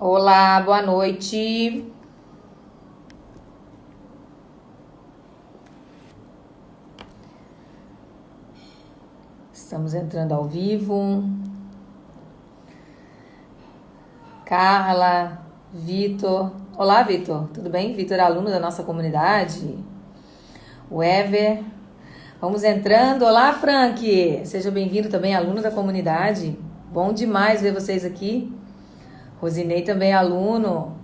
Olá, boa noite. Estamos entrando ao vivo. Carla, Vitor. Olá, Vitor. Tudo bem? Vitor é aluno da nossa comunidade. O Ever. Vamos entrando. Olá, Frank. Seja bem-vindo também, aluno da comunidade. Bom demais ver vocês aqui. Rosinei também é aluno.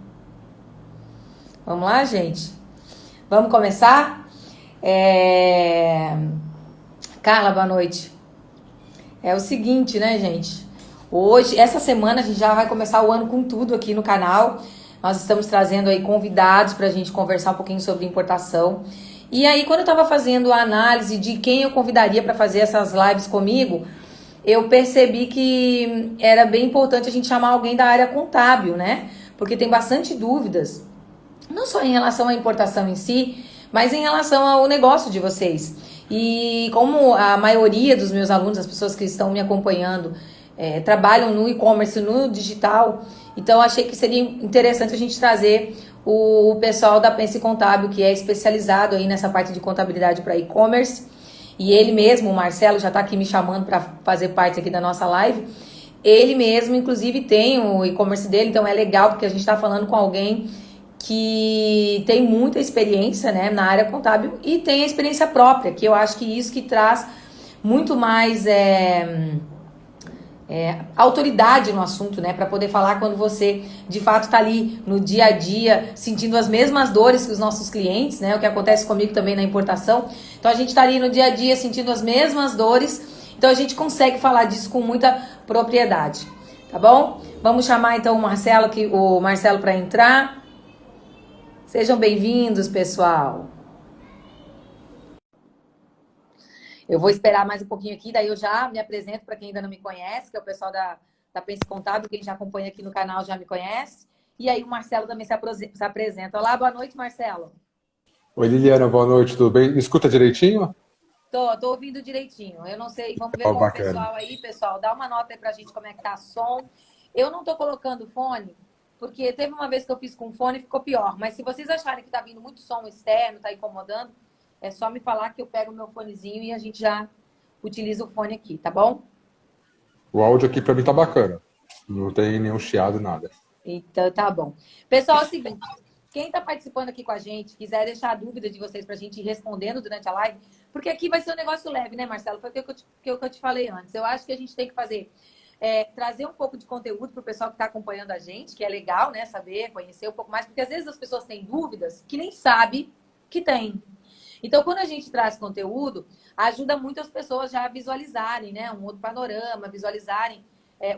Vamos lá, gente? Vamos começar? Carla, boa noite. É o seguinte, né, gente? Hoje, essa semana, a gente já vai começar o ano com tudo aqui no canal. Nós estamos trazendo aí convidados para a gente conversar um pouquinho sobre importação. E aí, quando eu estava fazendo a análise de quem eu convidaria para fazer essas lives comigo, eu percebi que era bem importante a gente chamar alguém da área contábil, né? Porque tem bastante dúvidas, não só em relação à importação em si, mas em relação ao negócio de vocês. E como a maioria dos meus alunos, as pessoas que estão me acompanhando, trabalham no e-commerce, no digital, então achei que seria interessante a gente trazer o pessoal da Pense Contábil, que é especializado aí nessa parte de contabilidade para e-commerce. E ele mesmo, o Marcelo, já está aqui me chamando para fazer parte aqui da nossa live. Ele mesmo, inclusive, tem o e-commerce dele, então é legal porque a gente está falando com alguém que tem muita experiência, né, na área contábil e tem a experiência própria, que eu acho que isso que traz muito mais autoridade no assunto, né, para poder falar quando você de fato está ali no dia a dia sentindo as mesmas dores que os nossos clientes, né, o que acontece comigo também na importação. Então a gente está ali no dia a dia sentindo as mesmas dores, então a gente consegue falar disso com muita propriedade, tá bom? Vamos chamar então o Marcelo para entrar. Sejam bem-vindos, pessoal. Eu vou esperar mais um pouquinho aqui, daí eu já me apresento para quem ainda não me conhece, que é o pessoal da Pense Contábil, quem já acompanha aqui no canal já me conhece. E aí o Marcelo também se apresenta. Olá, boa noite, Marcelo. Oi, Liliana, boa noite, tudo bem? Me escuta direitinho? Tô ouvindo direitinho. Eu não sei, vamos ver Ó, com o bacana. pessoal aí, pessoal. Dá uma nota aí pra gente como é que tá o som. Eu não tô colocando fone, porque teve uma vez que eu fiz com fone e ficou pior. Mas se vocês acharem que tá vindo muito som externo, tá incomodando, é só me falar que eu pego o meu fonezinho e a gente já utiliza o fone aqui, tá bom? O áudio aqui pra mim tá bacana. Não tem nenhum chiado, nada. Então tá bom. Pessoal, é o seguinte. Quem está participando aqui com a gente, quiser deixar a dúvida de vocês para a gente ir respondendo durante a live, porque aqui vai ser um negócio leve, né, Marcelo? Foi o que eu te falei antes. Eu acho que a gente tem que fazer trazer um pouco de conteúdo para o pessoal que está acompanhando a gente, que é legal, né? Saber, conhecer um pouco mais, porque às vezes as pessoas têm dúvidas que nem sabe que tem. Então, quando a gente traz conteúdo, ajuda muito as pessoas já a visualizarem, né? Um outro panorama, visualizarem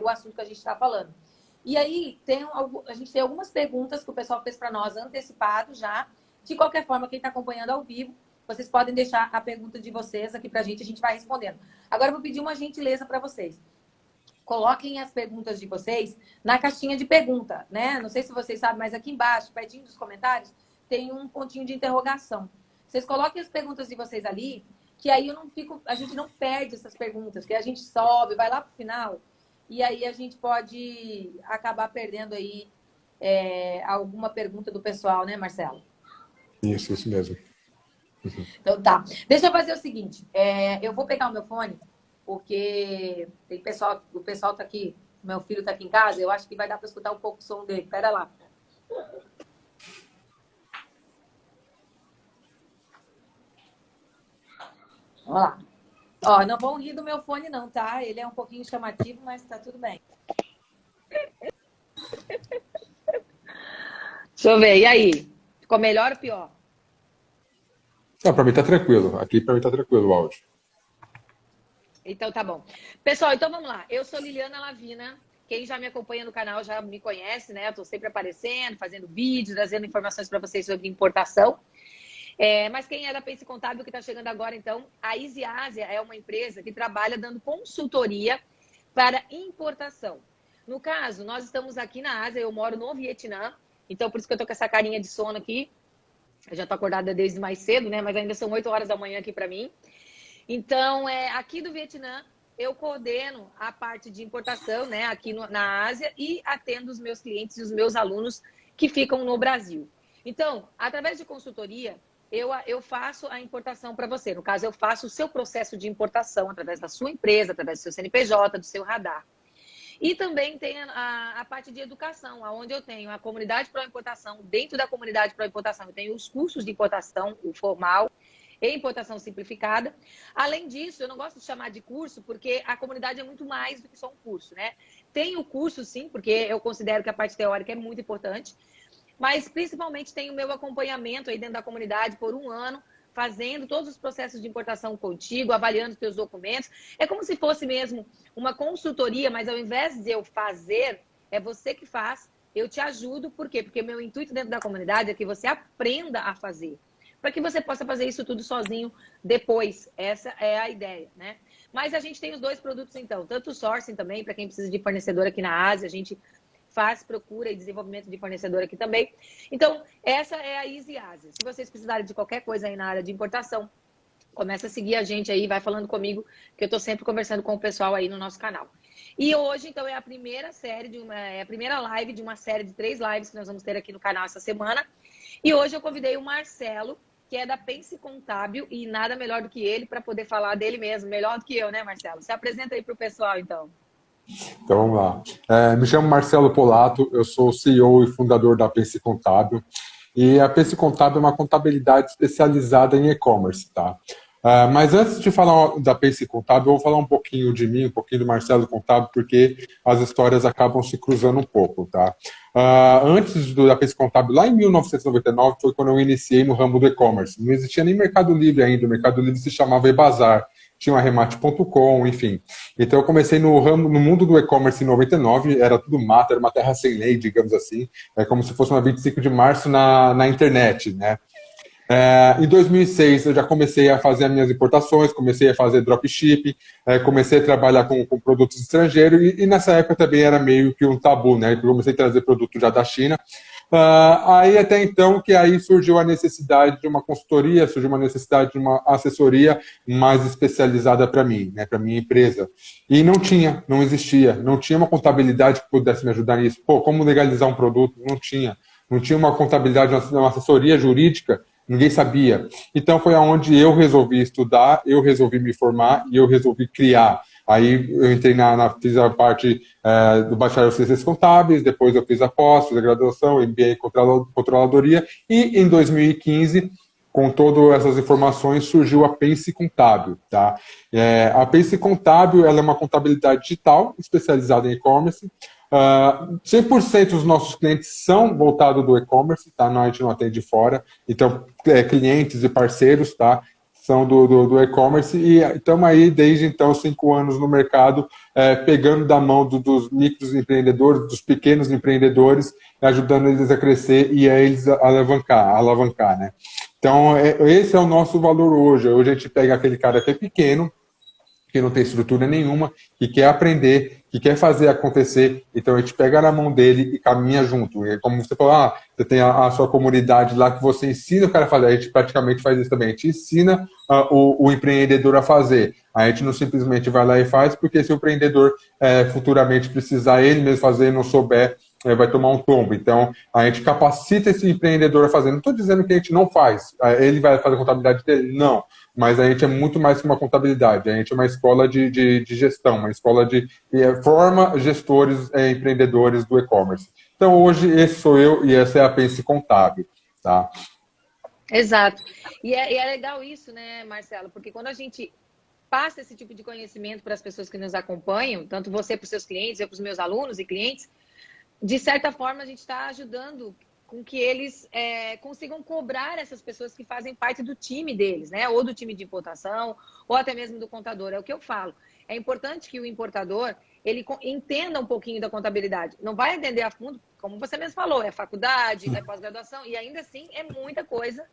o assunto que a gente está falando. E aí, a gente tem algumas perguntas que o pessoal fez para nós antecipado já. De qualquer forma, quem está acompanhando ao vivo, vocês podem deixar a pergunta de vocês aqui para a gente vai respondendo. Agora, eu vou pedir uma gentileza para vocês. Coloquem as perguntas de vocês na caixinha de pergunta, né? Não sei se vocês sabem, mas aqui embaixo, pertinho dos comentários, tem um pontinho de interrogação. Vocês coloquem as perguntas de vocês ali, que aí a gente não perde essas perguntas, que a gente sobe, vai lá para o final, e aí a gente pode acabar perdendo aí alguma pergunta do pessoal, né, Marcelo? Isso mesmo. Então tá. Deixa eu fazer o seguinte: eu vou pegar o meu fone, porque o pessoal tá aqui, meu filho tá aqui em casa, eu acho que vai dar para escutar um pouco o som dele. Pera lá. Vamos lá. Ó, não vão rir do meu fone, não, tá? Ele é um pouquinho chamativo, mas tá tudo bem. Deixa eu ver, e aí? Ficou melhor ou pior? Não, pra mim tá tranquilo. Aqui pra mim tá tranquilo o áudio. Então tá bom. Pessoal, então vamos lá. Eu sou Liliana Lavina. Quem já me acompanha no canal já me conhece, né? Eu tô sempre aparecendo, fazendo vídeos, trazendo informações para vocês sobre importação. Mas quem é da Pense Contábil que está chegando agora, então, a Easy Ásia é uma empresa que trabalha dando consultoria para importação. No caso, nós estamos aqui na Ásia, eu moro no Vietnã, então por isso que eu tô com essa carinha de sono aqui. Eu já tô acordada desde mais cedo, né? Mas ainda são 8 horas da manhã aqui para mim. Então, aqui do Vietnã, eu coordeno a parte de importação, né, aqui na Ásia e atendo os meus clientes e os meus alunos que ficam no Brasil. Então, através de consultoria, eu faço a importação para você. No caso, eu faço o seu processo de importação através da sua empresa, através do seu CNPJ, do seu radar. E também tem a parte de educação, onde eu tenho a comunidade Pro Importação. Dentro da comunidade Pro Importação, eu tenho os cursos de importação, o formal e importação simplificada. Além disso, eu não gosto de chamar de curso, porque a comunidade é muito mais do que só um curso, né? Tem o curso, sim, porque eu considero que a parte teórica é muito importante, mas principalmente tem o meu acompanhamento aí dentro da comunidade por um ano, fazendo todos os processos de importação contigo, avaliando os teus documentos. É como se fosse mesmo uma consultoria, mas ao invés de eu fazer, é você que faz, eu te ajudo. Por quê? Porque o meu intuito dentro da comunidade é que você aprenda a fazer, para que você possa fazer isso tudo sozinho depois. Essa é a ideia, né? Mas a gente tem os dois produtos, então, tanto o sourcing também, para quem precisa de fornecedor aqui na Ásia, a gente faz procura e desenvolvimento de fornecedor aqui também. Então, essa é a Easy Ásia. Se vocês precisarem de qualquer coisa aí na área de importação, começa a seguir a gente aí, vai falando comigo, que eu estou sempre conversando com o pessoal aí no nosso canal. E hoje, então, é a primeira série, é a primeira live de uma série de 3 lives que nós vamos ter aqui no canal essa semana. E hoje eu convidei o Marcelo, que é da Pense Contábil, e nada melhor do que ele para poder falar dele mesmo. Melhor do que eu, né, Marcelo? Se apresenta aí para o pessoal, então. Então vamos lá. Me chamo Marcelo Polato, eu sou CEO e fundador da Pense Contábil. E a Pense Contábil é uma contabilidade especializada em e-commerce, tá? Mas antes de falar da Pense Contábil, eu vou falar um pouquinho de mim, um pouquinho do Marcelo Contábil, porque as histórias acabam se cruzando um pouco, tá? Antes da Pense Contábil, lá em 1999, foi quando eu iniciei no ramo do e-commerce. Não existia nem Mercado Livre ainda, o Mercado Livre se chamava eBazar, tinha o arremate.com, enfim. Então eu comecei no mundo do e-commerce em 99, era tudo mato, era uma terra sem lei, digamos assim, como se fosse uma 25 de março na internet, né? Em 2006 eu já comecei a fazer as minhas importações, comecei a fazer dropshipping, comecei a trabalhar com produtos estrangeiros e nessa época também era meio que um tabu, né? Eu comecei a trazer produto já da China. Aí até então que aí surgiu a necessidade de uma consultoria, surgiu uma necessidade de uma assessoria mais especializada para mim, né, para minha empresa. E não existia, não tinha uma contabilidade que pudesse me ajudar nisso. Pô, como legalizar um produto? Não tinha uma contabilidade, uma assessoria jurídica, ninguém sabia. Então foi aonde eu resolvi estudar, eu resolvi me formar e eu resolvi criar. Aí eu entrei fiz a parte do bacharel em Ciências Contábeis, depois eu fiz a pós, fiz a graduação, MBA em Controladoria, e em 2015, com todas essas informações, surgiu a Pense Contábil. Tá? A Pense Contábil ela é uma contabilidade digital especializada em e-commerce. 100% dos nossos clientes são voltados do e-commerce, tá? A gente não atende fora. Então, clientes e parceiros, tá? São do e-commerce e estamos aí desde então 5 anos no mercado, pegando da mão dos micros empreendedores, dos pequenos empreendedores, ajudando eles a crescer e a eles alavancar, né? Então, esse é o nosso valor hoje. Hoje a gente pega aquele cara que é pequeno, que não tem estrutura nenhuma, que quer aprender, que quer fazer acontecer, então a gente pega na mão dele e caminha junto. E como você falou, você tem a sua comunidade lá que você ensina o cara a fazer, a gente praticamente faz isso também, a gente ensina o empreendedor a fazer, a gente não simplesmente vai lá e faz, porque se o empreendedor futuramente precisar ele mesmo fazer e não souber, vai tomar um tombo. Então, a gente capacita esse empreendedor a fazer. Não estou dizendo que a gente não faz, ele vai fazer a contabilidade dele, não. Mas a gente é muito mais que uma contabilidade, a gente é uma escola de gestão, uma escola forma gestores empreendedores do e-commerce. Então, hoje, esse sou eu e essa é a Pense Contábil. Tá? Exato. E é legal isso, né, Marcelo? Porque quando a gente passa esse tipo de conhecimento para as pessoas que nos acompanham, tanto você para os seus clientes, eu para os meus alunos e clientes, de certa forma, a gente está ajudando com que eles consigam cobrar essas pessoas que fazem parte do time deles, né? Ou do time de importação, ou até mesmo do contador. É o que eu falo. É importante que o importador ele entenda um pouquinho da contabilidade. Não vai entender a fundo, como você mesmo falou, é faculdade, é pós-graduação, e ainda assim é muita coisa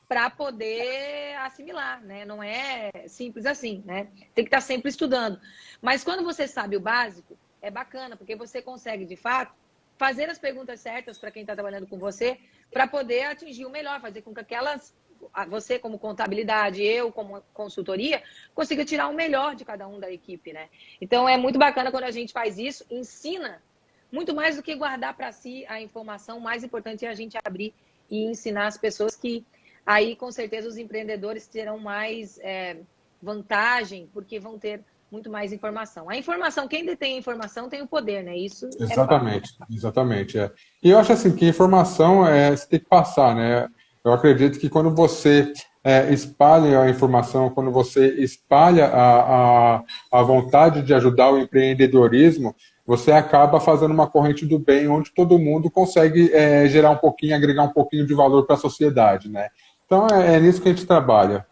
para poder assimilar, né? Não é simples assim, né? Tem que estar sempre estudando. Mas quando você sabe o básico, é bacana, porque você consegue, de fato, fazer as perguntas certas para quem está trabalhando com você, para poder atingir o melhor, fazer com que você como contabilidade, eu como consultoria, consiga tirar o melhor de cada um da equipe, né? Então, é muito bacana quando a gente faz isso, ensina, muito mais do que guardar para si a informação, o mais importante é a gente abrir e ensinar as pessoas que aí, com certeza, os empreendedores terão mais vantagem, porque vão ter muito mais informação. A informação, quem detém a informação tem o poder, né? Isso é fato. Exatamente. É. E eu acho assim que informação você tem que passar, né? Eu acredito que quando você espalha a informação, quando você espalha a vontade de ajudar o empreendedorismo, você acaba fazendo uma corrente do bem onde todo mundo consegue gerar um pouquinho, agregar um pouquinho de valor para a sociedade, né? Então é nisso que a gente trabalha.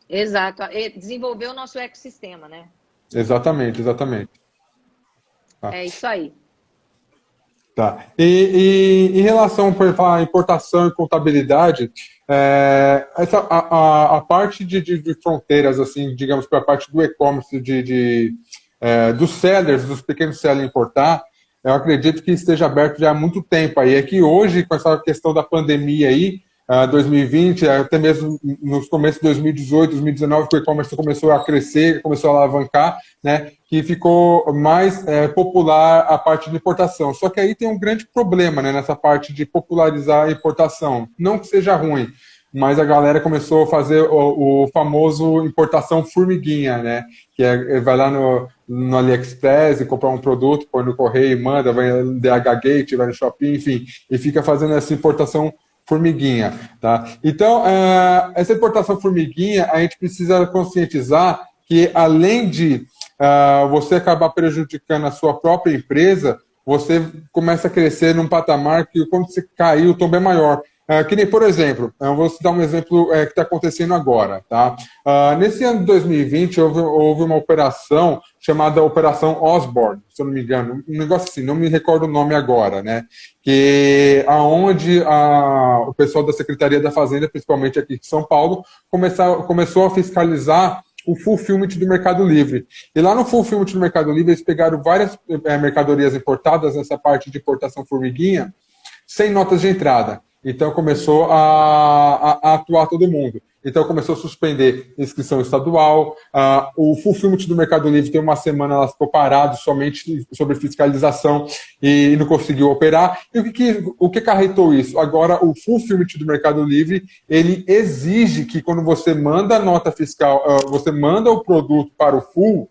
Exato. E desenvolver o nosso ecossistema, né? Exatamente. Tá. É isso aí. Tá. E em relação à importação e contabilidade, a parte de fronteiras, assim, digamos, para a parte do e-commerce, dos sellers, dos pequenos sellers importar, eu acredito que esteja aberto já há muito tempo aí. É que hoje, com essa questão da pandemia aí, 2020, até mesmo nos começos de 2018, 2019, que o e-commerce começou a crescer, começou a alavancar, né, que ficou mais popular a parte de importação. Só que aí tem um grande problema, né, nessa parte de popularizar a importação. Não que seja ruim, mas a galera começou a fazer o famoso importação formiguinha, né, que vai lá no AliExpress e comprar um produto, põe no correio, manda, vai no DH Gate, vai no Shopping, enfim, e fica fazendo essa importação formiguinha, tá? Então, essa importação formiguinha, a gente precisa conscientizar que, além de você acabar prejudicando a sua própria empresa, você começa a crescer num patamar que, quando você cair, o tombo é maior. Que nem, por exemplo, eu vou dar um exemplo que está acontecendo agora. Tá? Nesse ano de 2020, houve uma operação chamada Operação Osborne, se eu não me engano. Um negócio assim, não me recordo o nome agora, né? Que aonde o pessoal da Secretaria da Fazenda, principalmente aqui de São Paulo, começou a fiscalizar o fulfillment do Mercado Livre. E lá no fulfillment do Mercado Livre, eles pegaram várias mercadorias importadas nessa parte de importação formiguinha, sem notas de entrada. Então começou a atuar todo mundo. Então começou a suspender inscrição estadual. O fulfillment do Mercado Livre tem uma semana, ela ficou parado somente sobre fiscalização e não conseguiu operar. E o que acarretou isso? Agora o fulfillment do Mercado Livre, ele exige que quando você manda a nota fiscal, você manda o produto para o full,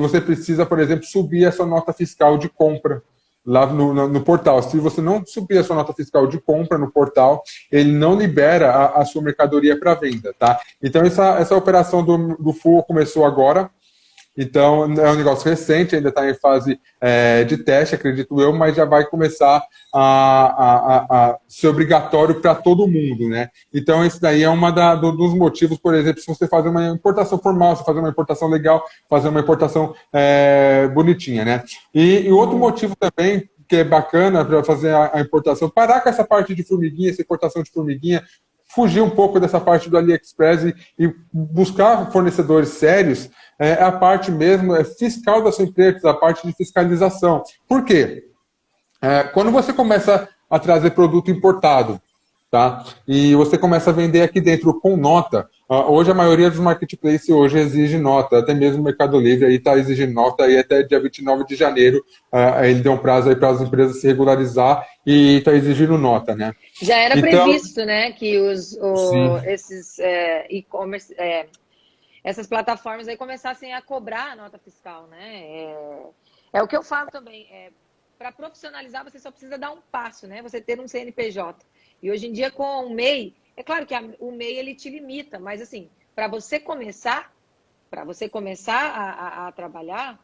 você precisa, por exemplo, subir essa nota fiscal de compra lá no portal. Se você não subir a sua nota fiscal de compra no portal, ele não libera a sua mercadoria para venda, tá? Então, essa operação do full começou agora. Então, é um negócio recente, ainda está em fase de teste, acredito eu, mas já vai começar a ser obrigatório para todo mundo, né? Então, esse daí é dos motivos, por exemplo, se você fazer uma importação formal, se fazer uma importação legal, fazer uma importação bonitinha, né? E outro motivo também que é bacana para fazer a importação, parar com essa parte de formiguinha, essa importação de formiguinha, fugir um pouco dessa parte do AliExpress e buscar fornecedores sérios, a parte mesmo fiscal da sua empresa, a parte de fiscalização. Por quê? Quando você começa a trazer produto importado, tá? E você começa a vender aqui dentro com nota, hoje a maioria dos marketplaces hoje exige nota, até mesmo o Mercado Livre aí está exigindo nota, e até dia 29 de janeiro ele deu um prazo aí para as empresas se regularizar e está exigindo nota, né? Já era previsto, né, que esses e-commerce, essas plataformas aí começassem a cobrar a nota fiscal, né? É o que eu falo também. Para profissionalizar, você só precisa dar um passo, né? Você ter um CNPJ. E hoje em dia, com o MEI, é claro que o MEI ele te limita, mas assim, para você começar a trabalhar,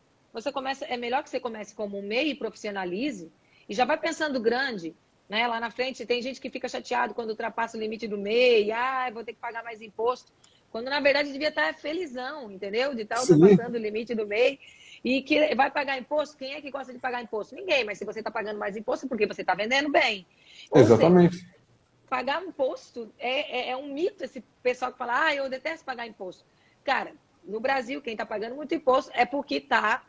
é melhor que você comece como um MEI e profissionalize e já vai pensando grande, né? Lá na frente tem gente que fica chateado quando ultrapassa o limite do MEI, vou ter que pagar mais imposto. Quando, na verdade, devia estar felizão, entendeu? De estar ultrapassando o limite do MEI e que vai pagar imposto. Quem é que gosta de pagar imposto? Ninguém, mas se você está pagando mais imposto, é porque você está vendendo bem. Exatamente. Ou seja, pagar imposto é um mito, esse pessoal que fala, eu detesto pagar imposto. Cara, no Brasil, quem está pagando muito imposto é porque está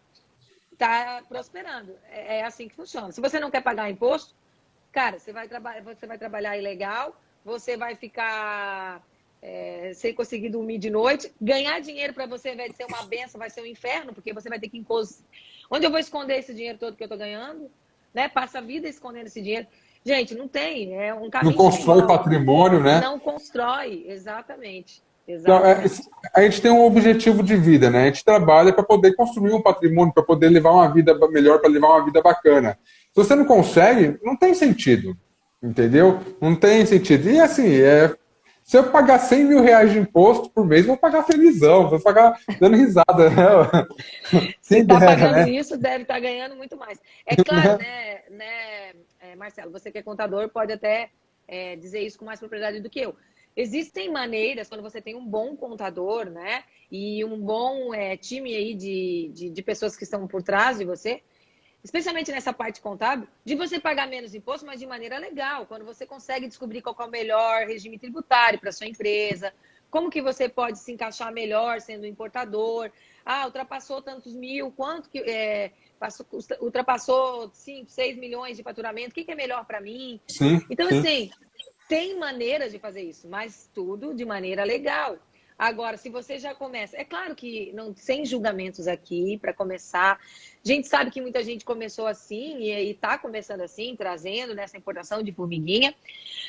prosperando. É assim que funciona. Se você não quer pagar imposto, cara, você vai trabalhar ilegal, você vai ficar sem conseguir dormir de noite. Ganhar dinheiro para você, ao invés de ser uma benção, vai ser um inferno, porque você vai ter que onde eu vou esconder esse dinheiro todo que eu estou ganhando? Né? Passa a vida escondendo esse dinheiro. Gente, não tem, é um caminho. Não constrói patrimônio, né? Não constrói, exatamente. Então, a gente tem um objetivo de vida, né? A gente trabalha para poder construir um patrimônio, para poder levar uma vida melhor, para levar uma vida bacana. Se você não consegue, não tem sentido, entendeu? Não tem sentido. E assim, se eu pagar 100 mil reais de imposto por mês, vou pagar felizão, vou pagar dando risada. Se está pagando isso, deve estar ganhando muito mais. É claro, Marcelo, você que é contador pode até dizer isso com mais propriedade do que eu. Existem maneiras, quando você tem um bom contador, né, e um bom time aí de pessoas que estão por trás de você, especialmente nessa parte contábil, de você pagar menos imposto, mas de maneira legal, quando você consegue descobrir qual é o melhor regime tributário para sua empresa, como que você pode se encaixar melhor sendo importador, ultrapassou tantos mil, quanto que ultrapassou 5, 6 milhões de faturamento, o que é melhor para mim? Sim, então, sim. assim, tem maneiras de fazer isso, mas tudo de maneira legal. Agora, se você já começa... É claro que não sem julgamentos aqui, para começar. A gente sabe que muita gente começou assim e está começando assim, trazendo nessa importação de formiguinha.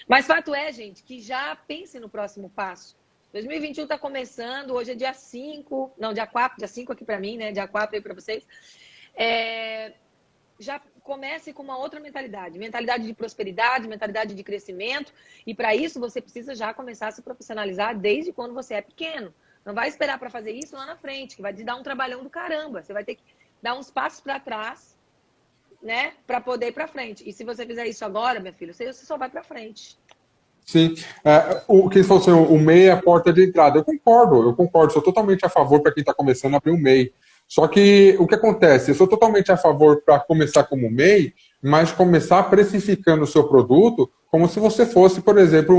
Mas fato é, gente, que já pense no próximo passo. 2021 está começando, hoje é dia 5, não, dia 4, dia 5 aqui para mim, né? Dia 4 aí para vocês. Já comece com uma outra mentalidade de prosperidade, mentalidade de crescimento, e para isso você precisa já começar a se profissionalizar desde quando você é pequeno. Não vai esperar para fazer isso lá na frente, que vai te dar um trabalhão do caramba. Você vai ter que dar uns passos para trás, né, para poder ir para frente. E se você fizer isso agora, minha filha, você só vai para frente. Sim. O que falou assim, o MEI é a porta de entrada. Eu concordo. Sou totalmente a favor para quem está começando a abrir um MEI. Só que o que acontece? Eu sou totalmente a favor para começar como MEI, mas começar precificando o seu produto como se você fosse, por exemplo,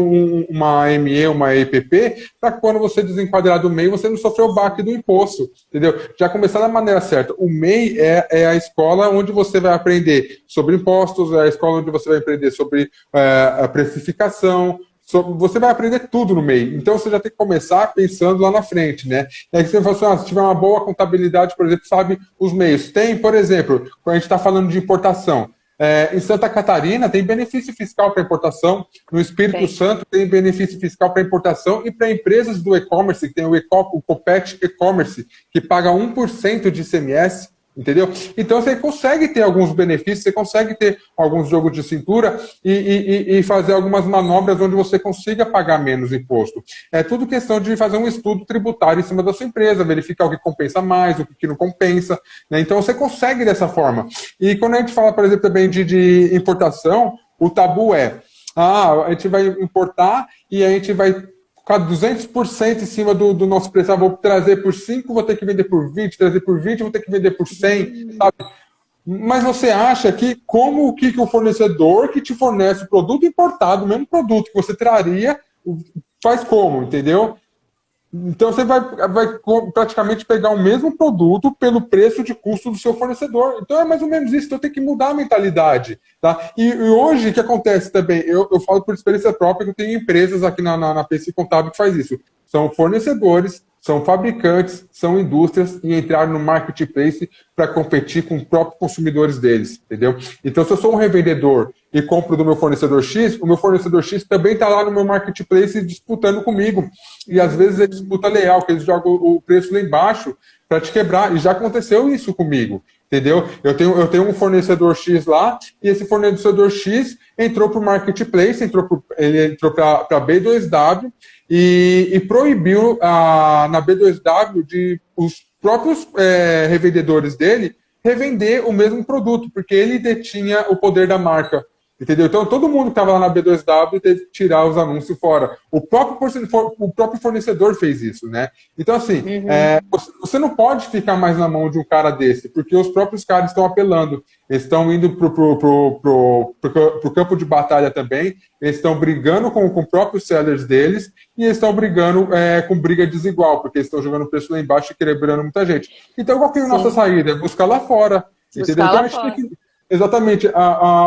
uma ME, uma EPP, para quando você desenquadrar do MEI, você não sofreu o baque do imposto, entendeu? Já começar da maneira certa. O MEI é a escola onde você vai aprender sobre impostos, é a escola onde você vai aprender sobre a precificação, você vai aprender tudo no MEI. Então, você já tem que começar pensando lá na frente, né? E aí você fala assim, se tiver uma boa contabilidade, por exemplo, sabe os meios. Tem, por exemplo, quando a gente está falando de importação, em Santa Catarina tem benefício fiscal para importação, no Espírito Santo tem benefício fiscal para importação e para empresas do e-commerce, que tem o Copet e-commerce, que paga 1% de ICMS, entendeu? Então você consegue ter alguns benefícios, você consegue ter alguns jogos de cintura e fazer algumas manobras onde você consiga pagar menos imposto. É tudo questão de fazer um estudo tributário em cima da sua empresa, verificar o que compensa mais, o que não compensa, né? Então você consegue dessa forma. E quando a gente fala, por exemplo, também de importação, o tabu a gente vai importar e a gente vai ficar 200% em cima do nosso preço. Vou trazer por 5, vou ter que vender por 20, trazer por 20, vou ter que vender por 100, sabe? Mas você acha que como que o fornecedor que te fornece o produto importado, o mesmo produto que você traria, faz como, entendeu? Então você vai praticamente pegar o mesmo produto pelo preço de custo do seu fornecedor. Então é mais ou menos isso, então tem que mudar a mentalidade. Tá? E hoje o que acontece também, eu falo por experiência própria que eu tenho empresas aqui na PC Contábil que faz isso. São fornecedores, são fabricantes, são indústrias e entraram no marketplace para competir com os próprios consumidores deles, entendeu? Então, se eu sou um revendedor e compro do meu fornecedor X, o meu fornecedor X também está lá no meu marketplace disputando comigo. E às vezes é disputa leal, que eles jogam o preço lá embaixo para te quebrar. E já aconteceu isso comigo, entendeu? Eu tenho um fornecedor X lá e esse fornecedor X entrou para o marketplace, ele entrou para a B2W e proibiu na B2W de os próprios revendedores dele revender o mesmo produto, porque ele detinha o poder da marca. Entendeu? Então, todo mundo que estava lá na B2W teve que tirar os anúncios fora. O próprio fornecedor fez isso, né? Então, assim, você não pode ficar mais na mão de um cara desse, porque os próprios caras estão apelando. Eles estão indo pro campo de batalha também, eles estão brigando com os próprios sellers deles, e eles estão brigando com briga desigual, porque eles estão jogando o preço lá embaixo e quebrando muita gente. Então, qual que é a nossa saída? É buscar lá fora. Entendeu? Então, a gente tem que... Exatamente.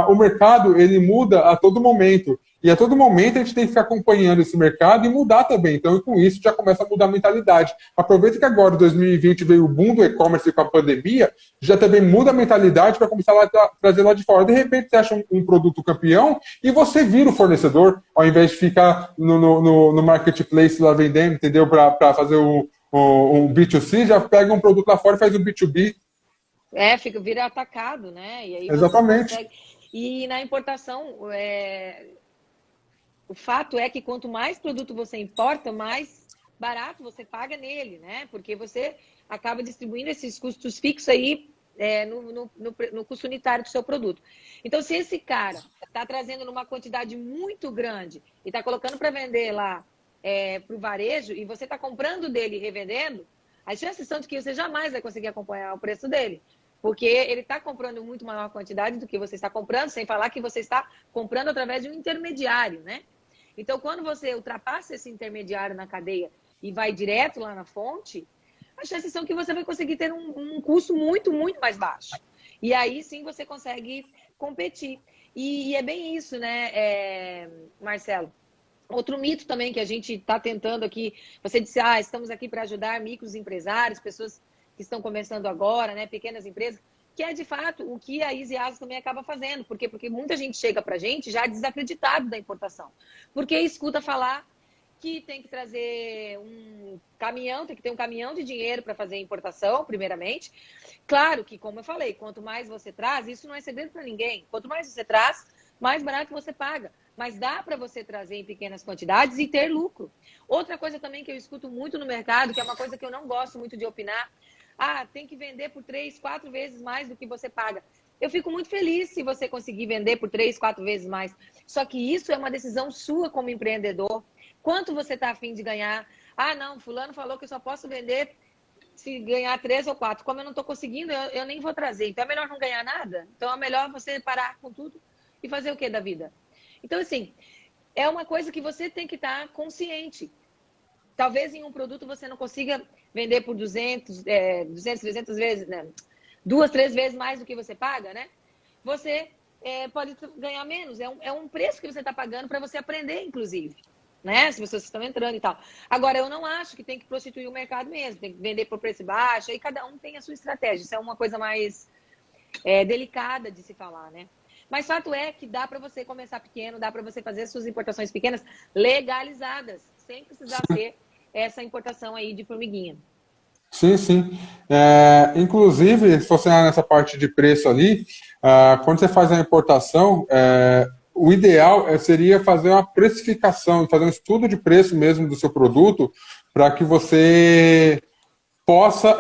O mercado, ele muda a todo momento. E a todo momento a gente tem que ficar acompanhando esse mercado e mudar também. Então, com isso, já começa a mudar a mentalidade. Aproveita que agora, em 2020, veio o boom do e-commerce com a pandemia, já também muda a mentalidade para começar a trazer lá de fora. De repente, você acha um produto campeão e você vira o fornecedor, ao invés de ficar no marketplace lá vendendo, entendeu? Para fazer um B2C, já pega um produto lá fora e faz um B2B. Vira atacado, né? E aí Exatamente. você consegue... E na importação, o fato é que quanto mais produto você importa, mais barato você paga nele, né? Porque você acaba distribuindo esses custos fixos aí no custo unitário do seu produto. Então, se esse cara está trazendo numa quantidade muito grande e está colocando para vender lá para o varejo e você está comprando dele e revendendo, as chances são de que você jamais vai conseguir acompanhar o preço dele. Porque ele está comprando muito maior quantidade do que você está comprando, sem falar que você está comprando através de um intermediário, né? Então, quando você ultrapassa esse intermediário na cadeia e vai direto lá na fonte, as chances são que você vai conseguir ter um custo muito, muito mais baixo. E aí sim você consegue competir. E é bem isso, né, Marcelo? Outro mito também que a gente está tentando aqui, você disse, estamos aqui para ajudar microempresários, pessoas que estão começando agora, né, pequenas empresas, que é de fato o que a Easy Asos também acaba fazendo. Por quê? Porque muita gente chega para a gente já desacreditado da importação. Porque escuta falar que tem que trazer um caminhão, tem que ter um caminhão de dinheiro para fazer a importação, primeiramente. Claro que, como eu falei, quanto mais você traz, isso não é segredo para ninguém. Quanto mais você traz, mais barato você paga. Mas dá para você trazer em pequenas quantidades e ter lucro. Outra coisa também que eu escuto muito no mercado, que é uma coisa que eu não gosto muito de opinar, tem que vender por 3, 4 vezes mais do que você paga. Eu fico muito feliz se você conseguir vender por 3, 4 vezes mais. Só que isso é uma decisão sua como empreendedor. Quanto você está afim de ganhar? Não, fulano falou que eu só posso vender se ganhar 3 ou 4. Como eu não estou conseguindo, eu nem vou trazer. Então é melhor não ganhar nada? Então é melhor você parar com tudo e fazer o que da vida? Então, assim, é uma coisa que você tem que estar consciente. Talvez em um produto você não consiga vender por 200, 300 vezes, né? 2, 3 vezes mais do que você paga, né? Você pode ganhar menos. É um preço que você está pagando para você aprender, inclusive. Né? Se vocês estão entrando e tal. Agora, eu não acho que tem que prostituir o mercado mesmo. Tem que vender por preço baixo. Aí cada um tem a sua estratégia. Isso é uma coisa mais delicada de se falar, né? Mas fato é que dá para você começar pequeno, dá para você fazer suas importações pequenas legalizadas, sem precisar ter essa importação aí de formiguinha. Sim, sim. Inclusive, se você olhar nessa parte de preço ali, quando você faz a importação, o ideal seria fazer uma precificação, fazer um estudo de preço mesmo do seu produto, para que você possa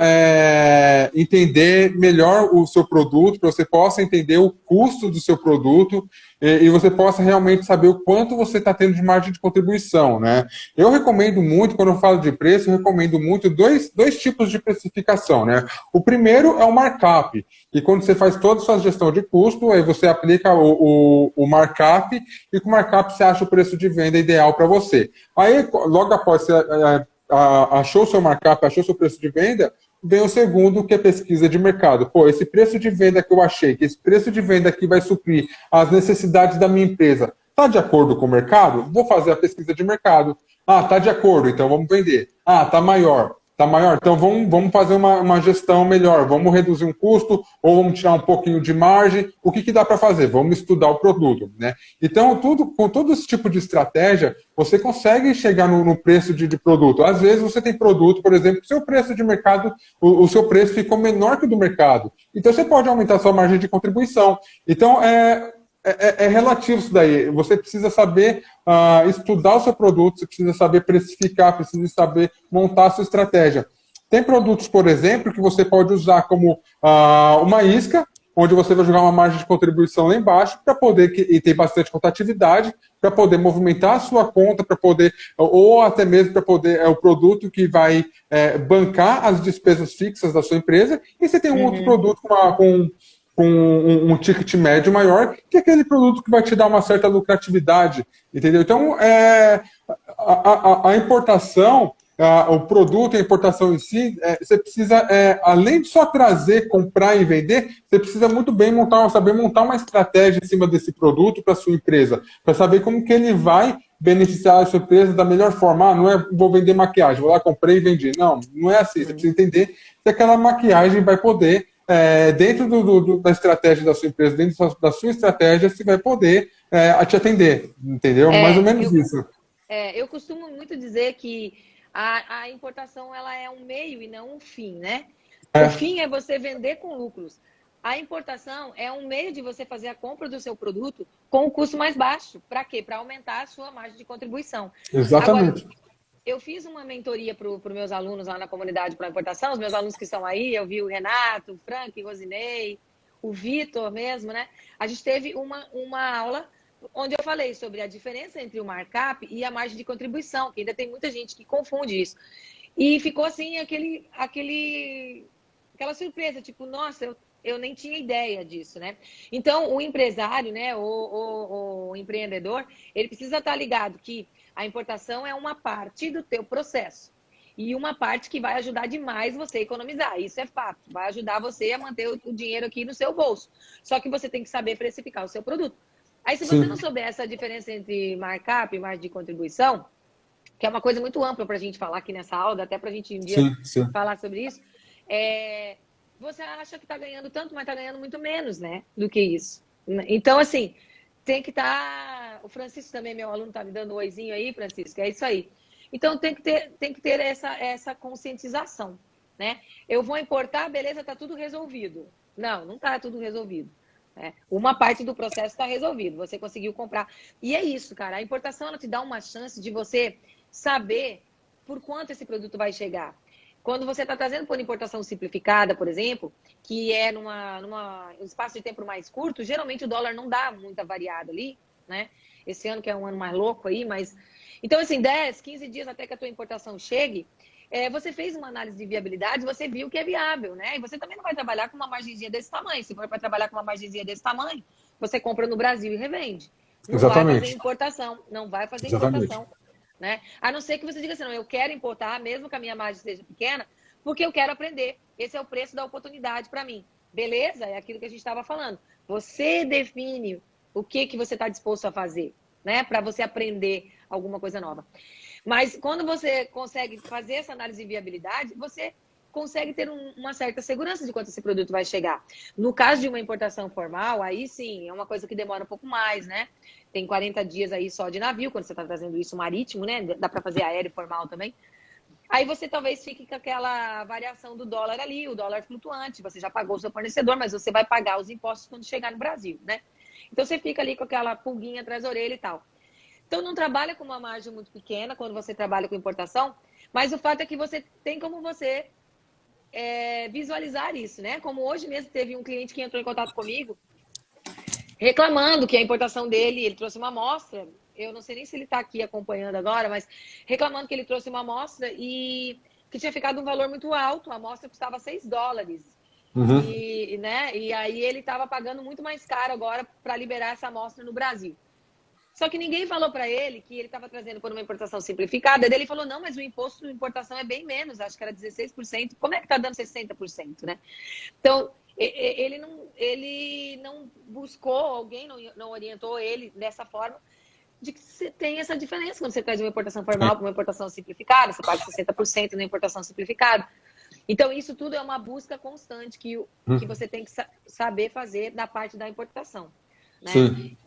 entender melhor o seu produto, para você possa entender o custo do seu produto e você possa realmente saber o quanto você está tendo de margem de contribuição, né? Eu recomendo muito, quando eu falo de preço, eu recomendo muito dois tipos de precificação, né? O primeiro é o markup, e quando você faz toda a sua gestão de custo, aí você aplica o markup, e com o markup você acha o preço de venda ideal para você. Aí, logo após você achou seu markup, achou seu preço de venda, vem o segundo, que é pesquisa de mercado. Esse preço de venda que eu achei, que esse preço de venda aqui vai suprir as necessidades da minha empresa, está de acordo com o mercado? Vou fazer a pesquisa de mercado. Está de acordo, então vamos vender. Está maior. Está maior, então vamos fazer uma gestão melhor, vamos reduzir um custo ou vamos tirar um pouquinho de margem. O que dá para fazer? Vamos estudar o produto, né? Então, com todo esse tipo de estratégia, você consegue chegar no preço de produto. Às vezes você tem produto, por exemplo, seu preço de mercado, o seu preço ficou menor que o do mercado. Então você pode aumentar a sua margem de contribuição. Então, é relativo isso daí. Você precisa saber estudar o seu produto, você precisa saber precificar, precisa saber montar a sua estratégia. Tem produtos, por exemplo, que você pode usar como uma isca, onde você vai jogar uma margem de contribuição lá embaixo para poder, e tem bastante rotatividade, para poder movimentar a sua conta, para poder, ou até mesmo para poder, o produto que vai bancar as despesas fixas da sua empresa, e você tem um outro produto com um ticket médio maior, que é aquele produto que vai te dar uma certa lucratividade, entendeu? Então, a importação, o produto, a importação em si, você precisa, além de só trazer, comprar e vender, você precisa muito bem saber montar uma estratégia em cima desse produto para sua empresa, para saber como que ele vai beneficiar a sua empresa da melhor forma. Não é vou vender maquiagem, vou lá, comprei e vendi. Não, não é assim. Você precisa entender se aquela maquiagem vai poder, dentro da estratégia da sua empresa, dentro da sua estratégia, se vai poder te atender, entendeu? Mais ou menos isso. Eu costumo muito dizer que a importação ela é um meio e não um fim, né? O fim é você vender com lucros. A importação é um meio de você fazer a compra do seu produto com um custo mais baixo. Para quê? Para aumentar a sua margem de contribuição. Exatamente. Agora, eu fiz uma mentoria para os meus alunos lá na comunidade para importação, os meus alunos que estão aí, eu vi o Renato, o Frank, o Rosinei, o Vitor mesmo, né? A gente teve uma aula onde eu falei sobre a diferença entre o markup e a margem de contribuição, que ainda tem muita gente que confunde isso. E ficou assim aquela surpresa, tipo, nossa, eu nem tinha ideia disso, né? Então, o empresário, né, o empreendedor, ele precisa estar ligado que a importação é uma parte do teu processo. E uma parte que vai ajudar demais você a economizar. Isso é fato. Vai ajudar você a manter o dinheiro aqui no seu bolso. Só que você tem que saber precificar o seu produto. Aí, se você não souber essa diferença entre markup e margem de contribuição, que é uma coisa muito ampla para a gente falar aqui nessa aula, até para a gente um dia falar sobre isso, você acha que está ganhando tanto, mas está ganhando muito menos, né, do que isso. Então, assim, tem que estar... O Francisco também, meu aluno, está me dando um oizinho aí, Francisco, é isso aí. Então, tem que ter essa conscientização, né? Eu vou importar, beleza, está tudo resolvido. Não está tudo resolvido. Uma parte do processo está resolvido, você conseguiu comprar. E é isso, cara. A importação ela te dá uma chance de você saber por quanto esse produto vai chegar. Quando você está trazendo por importação simplificada, por exemplo, que é num espaço de tempo mais curto, geralmente o dólar não dá muita variada ali, né? Esse ano que é um ano mais louco aí, mas... Então, assim, 10, 15 dias até que a tua importação chegue, você fez uma análise de viabilidade, você viu que é viável, né? E você também não vai trabalhar com uma margenzinha desse tamanho. Se for para trabalhar com uma margenzinha desse tamanho, você compra no Brasil e revende. Não vai fazer importação, não vai fazer importação, né? A não ser que você diga assim, não, eu quero importar, mesmo que a minha margem seja pequena, porque eu quero aprender. Esse é o preço da oportunidade para mim. Beleza? É aquilo que a gente estava falando. Você define o que você está disposto a fazer, né? Para você aprender alguma coisa nova. Mas quando você consegue fazer essa análise de viabilidade, você consegue ter uma certa segurança de quanto esse produto vai chegar. No caso de uma importação formal, aí sim, é uma coisa que demora um pouco mais, né? Tem 40 dias aí só de navio, quando você está trazendo isso marítimo, né? Dá para fazer aéreo formal também. Aí você talvez fique com aquela variação do dólar ali, o dólar flutuante. Você já pagou o seu fornecedor, mas você vai pagar os impostos quando chegar no Brasil, né? Então você fica ali com aquela pulguinha atrás da orelha e tal. Então, não trabalha com uma margem muito pequena quando você trabalha com importação, mas o fato é que você tem como você visualizar isso, né? Como hoje mesmo teve um cliente que entrou em contato comigo reclamando que a importação dele, ele trouxe uma amostra, eu não sei nem se ele está aqui acompanhando agora, mas reclamando que ele trouxe uma amostra e que tinha ficado um valor muito alto, a amostra custava $6. E aí ele estava pagando muito mais caro agora para liberar essa amostra no Brasil. Só que ninguém falou para ele que ele estava trazendo por uma importação simplificada. Daí ele falou, não, mas o imposto de importação é bem menos, acho que era 16%. Como é que está dando 60%, né? Então, ele não buscou, alguém não orientou ele dessa forma, de que você tem essa diferença quando você traz uma importação formal para uma importação simplificada, você paga 60% na importação simplificada. Então, isso tudo é uma busca constante que você tem que saber fazer da parte da importação. Né?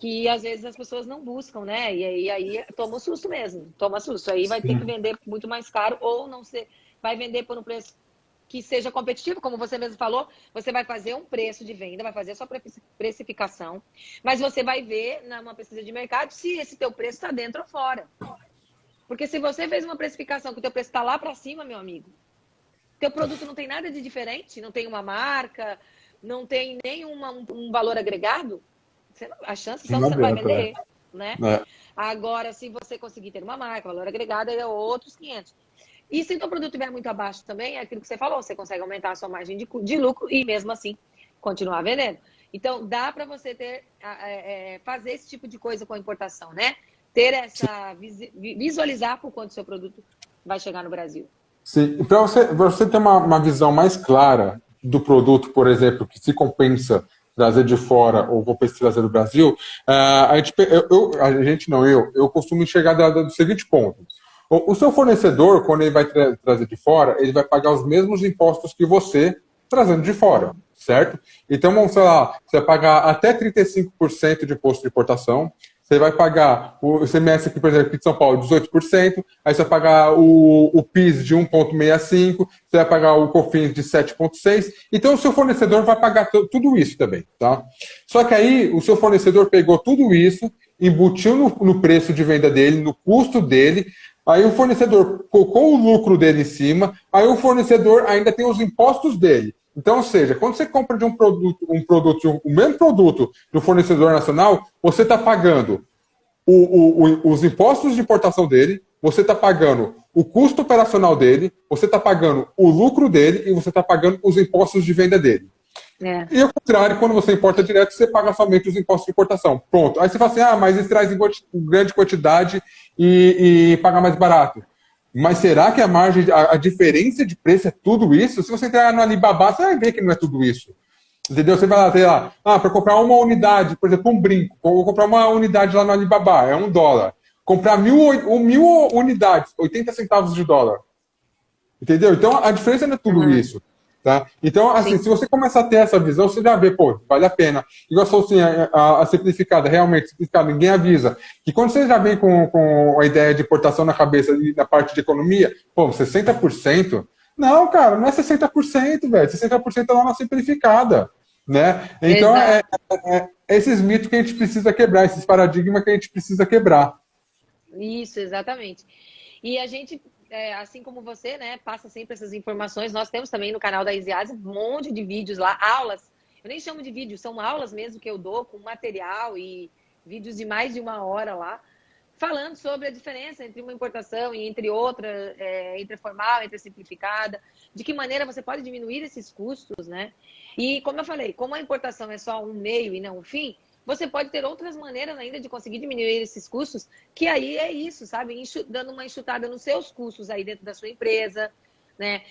Que às vezes as pessoas não buscam, né? E aí toma um susto mesmo, toma susto. Aí vai ter que vender muito mais caro ou não ser, vai vender por um preço que seja competitivo, como você mesmo falou, você vai fazer um preço de venda, vai fazer a sua precificação, mas você vai ver numa pesquisa de mercado se esse teu preço está dentro ou fora. Porque se você fez uma precificação que o teu preço está lá para cima, meu amigo, teu produto não tem nada de diferente, não tem uma marca, não tem um valor agregado, as chances são que você não vai vender, né? Agora, se você conseguir ter uma marca, valor agregado, é outros 500. E se o produto estiver muito abaixo também, é aquilo que você falou, você consegue aumentar a sua margem de lucro e mesmo assim continuar vendendo. Então, dá para você fazer esse tipo de coisa com a importação, né? Ter essa... visualizar por quanto o seu produto vai chegar no Brasil. Sim, para você ter uma visão mais clara do produto, por exemplo, que se compensa trazer de fora ou compensa trazer do Brasil, eu costumo enxergar do seguinte ponto. O seu fornecedor, quando ele vai trazer de fora, ele vai pagar os mesmos impostos que você trazendo de fora, certo? Então, vamos lá, você vai pagar até 35% de imposto de importação, você vai pagar o ICMS aqui, por exemplo, aqui de São Paulo, 18%, aí você vai pagar o PIS de 1,65%, você vai pagar o COFINS de 7,6%, então o seu fornecedor vai pagar tudo isso também, tá? Só que aí o seu fornecedor pegou tudo isso, embutiu no preço de venda dele, no custo dele, aí o fornecedor colocou o lucro dele em cima, aí o fornecedor ainda tem os impostos dele. Então, ou seja, quando você compra de o mesmo produto do fornecedor nacional, você está pagando os impostos de importação dele, você está pagando o custo operacional dele, você está pagando o lucro dele e você está pagando os impostos de venda dele. É. E ao contrário, quando você importa direto, você paga somente os impostos de importação. Pronto. Aí você fala assim, mas eles trazem em grande quantidade e paga mais barato. Mas será que a diferença de preço é tudo isso? Se você entrar no Alibaba, você vai ver que não é tudo isso. Entendeu? Você vai lá, sei lá, para comprar uma unidade, por exemplo, um brinco, vou comprar uma unidade lá no Alibaba, é $1. Comprar 1.000 unidades, 80 centavos de dólar. Entendeu? Então, a diferença não é tudo isso. Tá? Então, assim, se você começar a ter essa visão, você já vê, vale a pena. Igual eu assim, a simplificada, realmente, simplificada, ninguém avisa. Que quando você já vem com a ideia de importação na cabeça e na parte de economia, 60%? Não, cara, não é 60%, velho. 60% é lá na simplificada. Né? Então, é esses mitos que a gente precisa quebrar, esses paradigmas que a gente precisa quebrar. Isso, exatamente. E a gente... assim como você, né, passa sempre essas informações. Nós temos também no canal da Easyasa um monte de vídeos lá, aulas. Eu nem chamo de vídeo, são aulas mesmo que eu dou com material e vídeos de mais de 1 hora lá, falando sobre a diferença entre uma importação e entre outra, entre a formal, entre a simplificada, de que maneira você pode diminuir esses custos, né? E como eu falei, como a importação é só um meio e não um fim, você pode ter outras maneiras ainda de conseguir diminuir esses custos, que aí é isso, sabe? Dando uma enxutada nos seus custos aí dentro da sua empresa, né?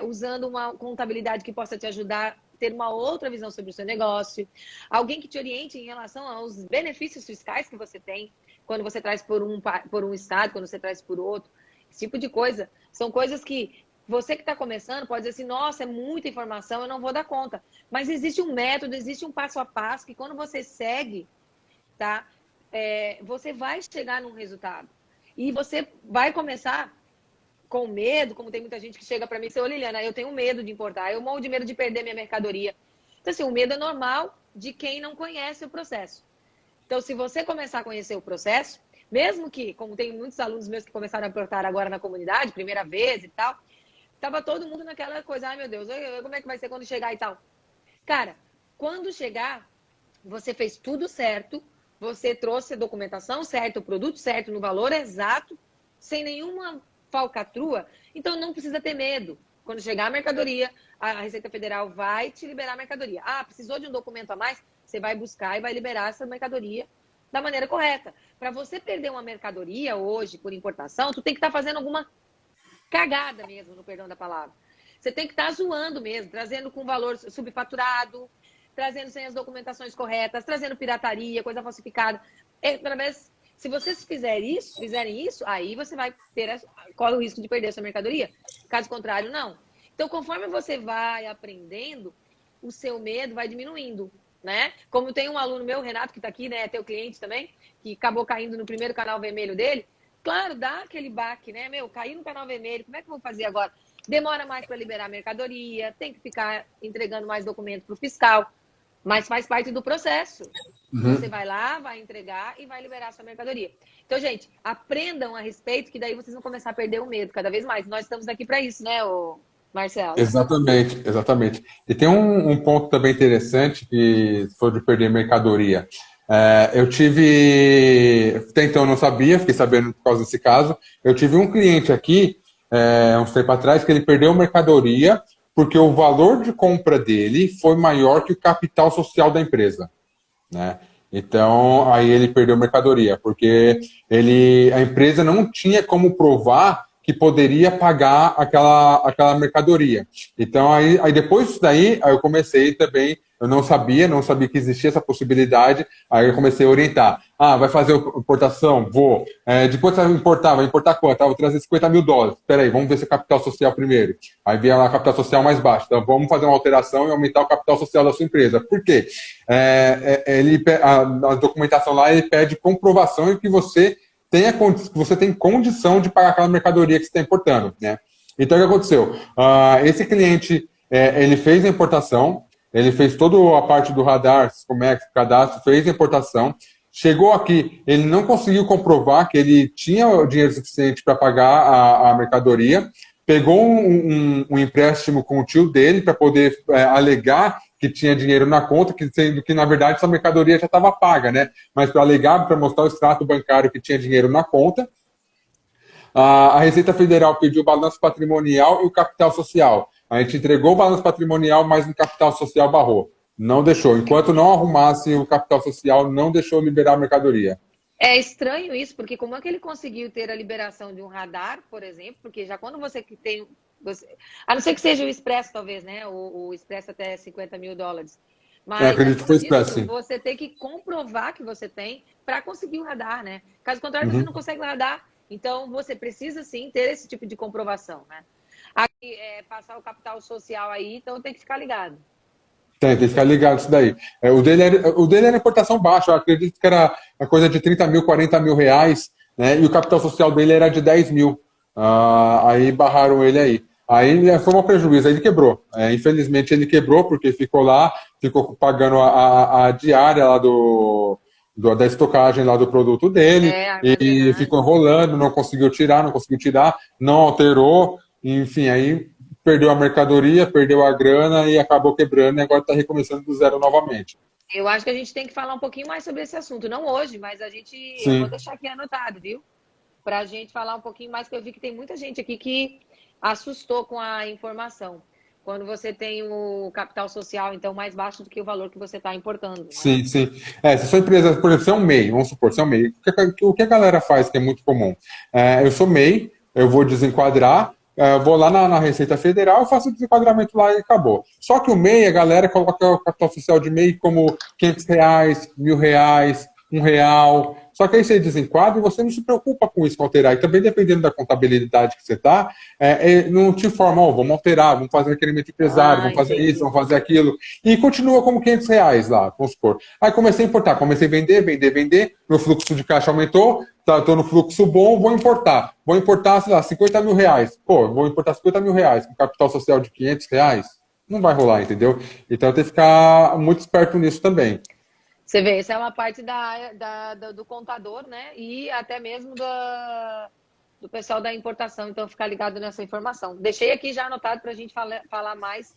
Usando uma contabilidade que possa te ajudar a ter uma outra visão sobre o seu negócio. Alguém que te oriente em relação aos benefícios fiscais que você tem quando você traz por um estado, quando você traz por outro. Esse tipo de coisa. São coisas que você que está começando pode dizer assim, nossa, é muita informação, eu não vou dar conta. Mas existe um método, existe um passo a passo que quando você segue, tá? Você vai chegar num resultado. E você vai começar com medo, como tem muita gente que chega para mim e diz, ô Liliana, eu tenho medo de importar, eu morro de medo de perder minha mercadoria. Então, assim, o medo é normal de quem não conhece o processo. Então, se você começar a conhecer o processo, mesmo que, como tem muitos alunos meus que começaram a importar agora na comunidade, primeira vez e tal, tava todo mundo naquela coisa, ai meu Deus, como é que vai ser quando chegar e tal? Cara, quando chegar, você fez tudo certo, você trouxe a documentação certa, o produto certo, no valor exato, sem nenhuma falcatrua, então não precisa ter medo. Quando chegar a mercadoria, a Receita Federal vai te liberar a mercadoria. Precisou de um documento a mais? Você vai buscar e vai liberar essa mercadoria da maneira correta. Para você perder uma mercadoria hoje por importação, tu tem que estar fazendo alguma cagada mesmo, no perdão da palavra. Você tem que estar zoando mesmo, trazendo com valor subfaturado, trazendo sem as documentações corretas, trazendo pirataria, coisa falsificada. Se vocês fizerem isso, aí você vai corre o risco de perder a sua mercadoria. Caso contrário, não. Então, conforme você vai aprendendo, o seu medo vai diminuindo, né? Como tem um aluno meu, Renato, que está aqui, né, é teu cliente também, que acabou caindo no primeiro canal vermelho dele. Claro, dá aquele baque, né? Caí no canal vermelho, como é que eu vou fazer agora? Demora mais para liberar a mercadoria, tem que ficar entregando mais documento para o fiscal, mas faz parte do processo. Você vai lá, vai entregar e vai liberar a sua mercadoria. Então, gente, aprendam a respeito, que daí vocês vão começar a perder o medo cada vez mais. Nós estamos aqui para isso, né, Marcelo? Exatamente, exatamente. E tem um ponto também interessante, que foi de perder mercadoria. Eu tive, até então eu não sabia, fiquei sabendo por causa desse caso, eu tive um cliente aqui, uns tempos atrás, que ele perdeu mercadoria porque o valor de compra dele foi maior que o capital social da empresa, né? Então, aí ele perdeu mercadoria, porque a empresa não tinha como provar que poderia pagar aquela mercadoria. Então, aí depois disso daí, aí eu comecei também, eu não sabia que existia essa possibilidade, aí eu comecei a orientar. Ah, vai fazer importação? Vou. Depois você vai importar quanto? Ah, vou trazer $50.000. Espera aí, vamos ver se é capital social primeiro. Aí vem a capital social mais baixa. Então, vamos fazer uma alteração e aumentar o capital social da sua empresa. Por quê? A documentação lá, ele pede comprovação de que você tem condição de pagar aquela mercadoria que você está importando, né? Então, o que aconteceu? Esse cliente, ele fez a importação, ele fez toda a parte do radar, Comex, cadastro, fez a importação, chegou aqui, ele não conseguiu comprovar que ele tinha o dinheiro suficiente para pagar a mercadoria, pegou um empréstimo com o tio dele para poder alegar que tinha dinheiro na conta, sendo que, na verdade, essa mercadoria já estava paga, né? Mas para alegar, para mostrar o extrato bancário que tinha dinheiro na conta, a Receita Federal pediu o balanço patrimonial e o capital social. A gente entregou o balanço patrimonial, mas o capital social barrou. Não deixou. Enquanto não arrumasse o capital social, não deixou liberar a mercadoria. É estranho isso, porque como é que ele conseguiu ter a liberação de um radar, por exemplo? Porque já quando você tem... a não ser que seja o Expresso, talvez, né? O Expresso até $50.000. Mas acredito que foi Expresso, sim. Você tem que comprovar que você tem para conseguir o radar, né? Caso contrário, você não consegue o radar. Então, você precisa, sim, ter esse tipo de comprovação, né? Aqui, passar o capital social aí, então tem que ficar ligado. Tem que ficar ligado isso daí. O dele era importação baixa, eu acredito que era a coisa de 30 mil, 40 mil reais, né? E o capital social dele era de 10 mil. Aí barraram ele aí. Aí foi um prejuízo, aí ele quebrou. Infelizmente ele quebrou, porque ficou pagando a diária lá da estocagem lá do produto dele, e ficou enrolando, não conseguiu tirar, não alterou, enfim, aí perdeu a mercadoria, perdeu a grana e acabou quebrando e agora está recomeçando do zero novamente. Eu acho que a gente tem que falar um pouquinho mais sobre esse assunto, não hoje, mas eu vou deixar aqui anotado, viu? Para a gente falar um pouquinho mais, porque eu vi que tem muita gente aqui que assustou com a informação. Quando você tem o capital social, então, mais baixo do que o valor que você está importando. Né? Sim, sim. Se sua empresa, por exemplo, você é um MEI, vamos supor, você é um MEI. O que a galera faz, que é muito comum? Eu sou MEI, eu vou desenquadrar, vou lá na Receita Federal, faço o desenquadramento lá e acabou. Só que o MEI, a galera coloca o capital social de MEI como R$500, R$1.000, R$1. Só que aí você desenquadra e você não se preocupa com isso, com alterar. E também, dependendo da contabilidade que você está, não te informa, vamos alterar, vamos fazer requerimento de empresário, vamos fazer isso, vamos fazer aquilo. E continua como R$500 lá, vamos supor. Aí comecei a importar, comecei a vender, meu fluxo de caixa aumentou, estou no fluxo bom, vou importar, sei lá, R$50 mil. Pô, vou importar R$50 mil com capital social de R$500? Não vai rolar, entendeu? Então tem que ficar muito esperto nisso também. Você vê, essa é uma parte do contador, né? E até mesmo do pessoal da importação, então ficar ligado nessa informação. Deixei aqui já anotado para a gente falar mais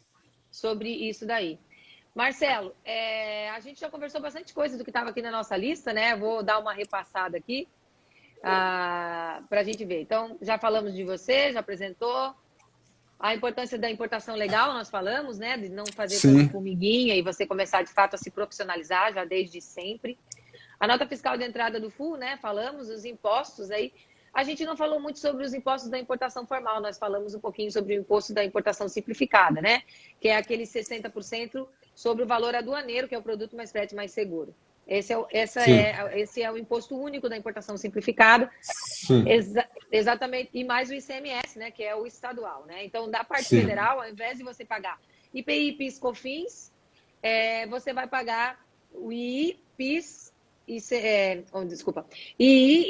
sobre isso daí. Marcelo, a gente já conversou bastante coisa do que estava aqui na nossa lista, né? Vou dar uma repassada aqui para a gente ver. Então, já falamos de você, já apresentou. A importância da importação legal, nós falamos, né? De não fazer tanta formiguinha e você começar, de fato, a se profissionalizar já desde sempre. A nota fiscal de entrada do FUL, né? Falamos, os impostos aí. A gente não falou muito sobre os impostos da importação formal, nós falamos um pouquinho sobre o imposto da importação simplificada, né? Que é aquele 60% sobre o valor aduaneiro, que é o produto mais frete mais seguro. Esse é o imposto único da importação simplificada. Exatamente. E mais o ICMS, né? Que é o estadual, né? Então, da parte federal, ao invés de você pagar IPI, PIS, COFINS, você vai pagar o II, PIS, II,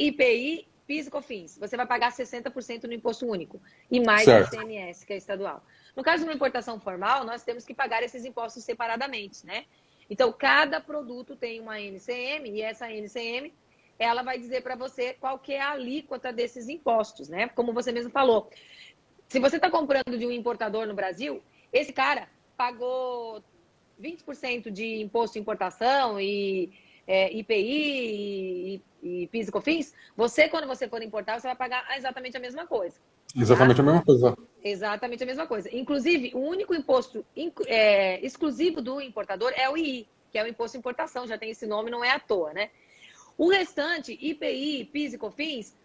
IPI, PIS e COFINS. Você vai pagar 60% no imposto único. E mais o ICMS, que é estadual. No caso de uma importação formal, nós temos que pagar esses impostos separadamente, né? Então, cada produto tem uma NCM e essa NCM, ela vai dizer para você qual que é a alíquota desses impostos, né? Como você mesmo falou. Se você está comprando de um importador no Brasil, esse cara pagou 20% de imposto de importação e IPI e PIS e COFINS, quando você for importar, você vai pagar exatamente a mesma coisa. Exatamente a mesma coisa. Exatamente a mesma coisa. Inclusive, o único imposto exclusivo do importador é o II, que é o imposto de importação, já tem esse nome, não é à toa, né? O restante, IPI, PIS e COFINS,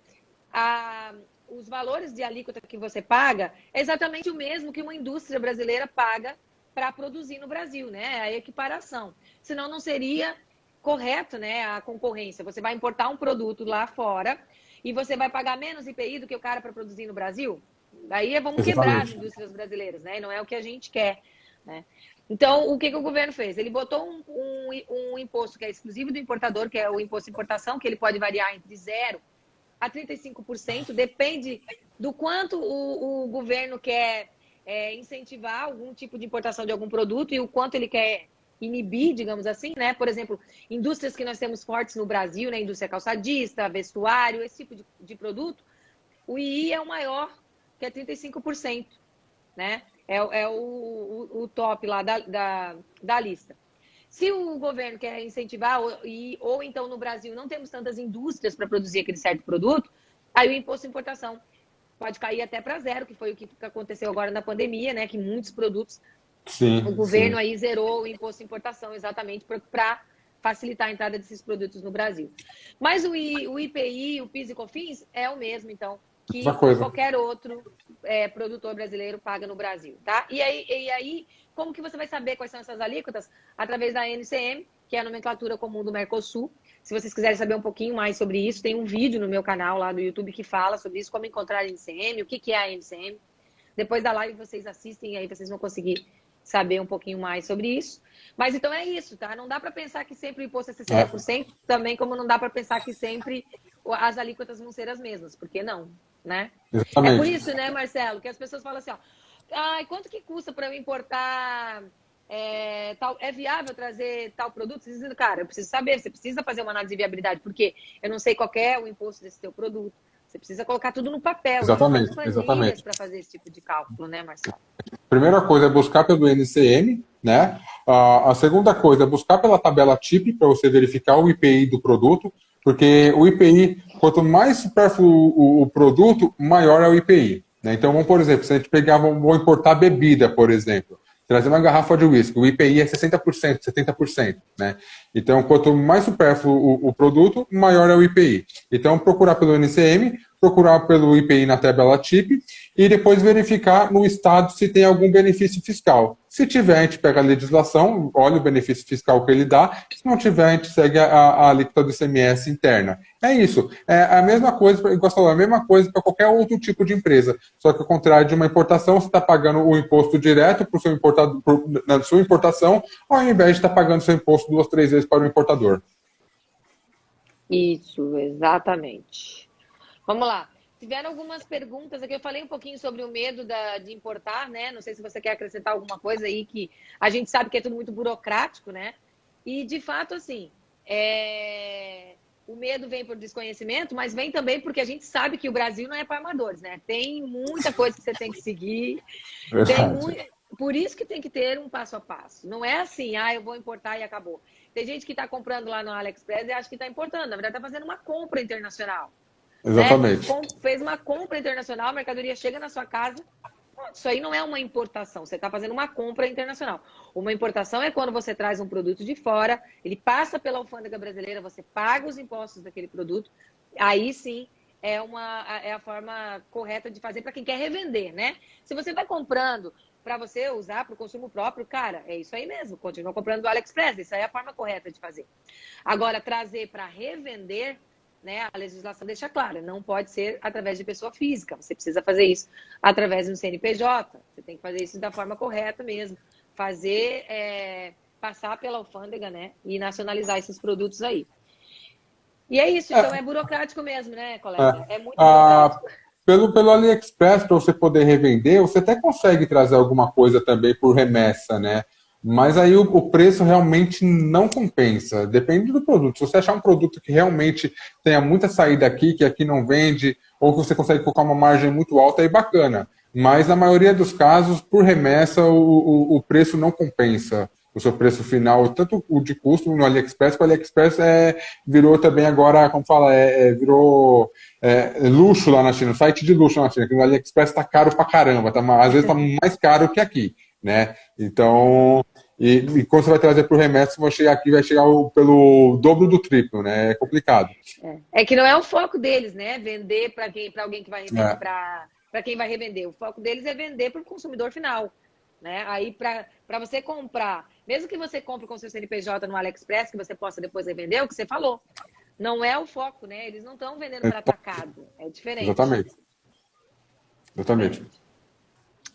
os valores de alíquota que você paga é exatamente o mesmo que uma indústria brasileira paga para produzir no Brasil, né? A equiparação. Senão não seria correto, né, a concorrência. Você vai importar um produto lá fora e você vai pagar menos IPI do que o cara para produzir no Brasil? Aí vamos quebrar as indústrias brasileiras, né? E não é o que a gente quer, né? Então, o que o governo fez? Ele botou um imposto que é exclusivo do importador, que é o imposto de importação, que ele pode variar entre 0% a 35%, depende do quanto o governo quer incentivar algum tipo de importação de algum produto e o quanto ele quer inibir, digamos assim, né? Por exemplo, indústrias que nós temos fortes no Brasil, né? Indústria calçadista, vestuário, esse tipo de produto, o II é o maior, que é 35%, né? É o top lá da lista. Se o governo quer incentivar, ou então no Brasil não temos tantas indústrias para produzir aquele certo produto, aí o imposto de importação pode cair até para 0, que foi o que aconteceu agora na pandemia, né? Que muitos produtos, o governo aí zerou o imposto de importação exatamente para facilitar a entrada desses produtos no Brasil. Mas o IPI, o PIS e COFINS é o mesmo, então, que qualquer outro produtor brasileiro paga no Brasil, tá? E aí, como que você vai saber quais são essas alíquotas? Através da NCM, que é a nomenclatura comum do Mercosul. Se vocês quiserem saber um pouquinho mais sobre isso, tem um vídeo no meu canal lá do YouTube que fala sobre isso, como encontrar a NCM, o que é a NCM. Depois da live vocês assistem e aí vocês vão conseguir saber um pouquinho mais sobre isso. Mas então é isso, tá? Não dá para pensar que sempre o imposto é 60%, também como não dá para pensar que sempre as alíquotas vão ser as mesmas, porque não, né? Exatamente. É por isso, né, Marcelo, que as pessoas falam assim, ó, quanto que custa para eu importar é viável trazer tal produto? Você dizendo, cara, eu preciso saber, você precisa fazer uma análise de viabilidade, porque eu não sei qual é o imposto desse teu produto. Você precisa colocar tudo no papel. Exatamente, exatamente. Para fazer esse tipo de cálculo, né, Marcelo? Primeira coisa é buscar pelo NCM, né? A segunda coisa é buscar pela tabela TIP para você verificar o IPI do produto, porque o IPI, quanto mais supérfluo o produto, maior é o IPI. Né? Então, por exemplo, se a gente pegar, vamos importar bebida, por exemplo, trazer uma garrafa de uísque, o IPI é 60%, 70%, né? Então, quanto mais supérfluo o produto, maior é o IPI. Então, procurar pelo NCM, procurar pelo IPI na tabela TIP e depois verificar no estado se tem algum benefício fiscal. Se tiver, a gente pega a legislação, olha o benefício fiscal que ele dá. Se não tiver, a gente segue a alíquota do ICMS interna. É isso. É a mesma coisa, a mesma coisa para qualquer outro tipo de empresa. Só que ao contrário de uma importação, você está pagando o imposto direto para o seu importador, na sua importação, ao invés de estar pagando seu imposto 2, 3 vezes para o importador. Isso, exatamente. Vamos lá. Tiveram algumas perguntas aqui. Eu falei um pouquinho sobre o medo de importar, né? Não sei se você quer acrescentar alguma coisa aí, que a gente sabe que é tudo muito burocrático, né? E, de fato, assim, o medo vem por desconhecimento, mas vem também porque a gente sabe que o Brasil não é para amadores, né? Tem muita coisa que você tem que seguir. Por isso que tem que ter um passo a passo. Não é assim, eu vou importar e acabou. Tem gente que está comprando lá no AliExpress e acha que está importando. Na verdade, está fazendo uma compra internacional. Exatamente. Né? Fez uma compra internacional, a mercadoria chega na sua casa. Isso aí não é uma importação, você está fazendo uma compra internacional. Uma importação é quando você traz um produto de fora, ele passa pela alfândega brasileira, você paga os impostos daquele produto, aí sim é a forma correta de fazer para quem quer revender, né? Se você vai comprando para você usar para o consumo próprio, cara, é isso aí mesmo, continua comprando do AliExpress, isso aí é a forma correta de fazer. Agora, trazer para revender, né, a legislação deixa claro, não pode ser através de pessoa física, você precisa fazer isso através de um CNPJ, você tem que fazer isso da forma correta mesmo, fazer, passar pela alfândega, né, e nacionalizar esses produtos aí. E é isso, então é burocrático mesmo, né, colega? É muito burocrático. Pelo AliExpress, para você poder revender, você até consegue trazer alguma coisa também por remessa, né? Mas aí o preço realmente não compensa. Depende do produto. Se você achar um produto que realmente tenha muita saída aqui, que aqui não vende, ou que você consegue colocar uma margem muito alta, aí bacana. Mas na maioria dos casos, por remessa, o preço não compensa o seu preço final, tanto o de custo no AliExpress, que o AliExpress virou também agora, como fala, virou luxo lá na China, site de luxo lá na China, que o AliExpress está caro pra caramba, às vezes está mais caro que aqui, né? Então, E quando você vai trazer para o remessa, vai chegar aqui, vai chegar pelo dobro do triplo, né? É complicado. É que não é o foco deles, né? Vender para alguém que vai revender, É. para quem vai revender. O foco deles é vender para o consumidor final, né? Aí para você comprar, mesmo que você compre com seu CNPJ no AliExpress, que você possa depois revender, é o que você falou. Não é o foco, né? Eles não estão vendendo para atacado. É diferente. Exatamente.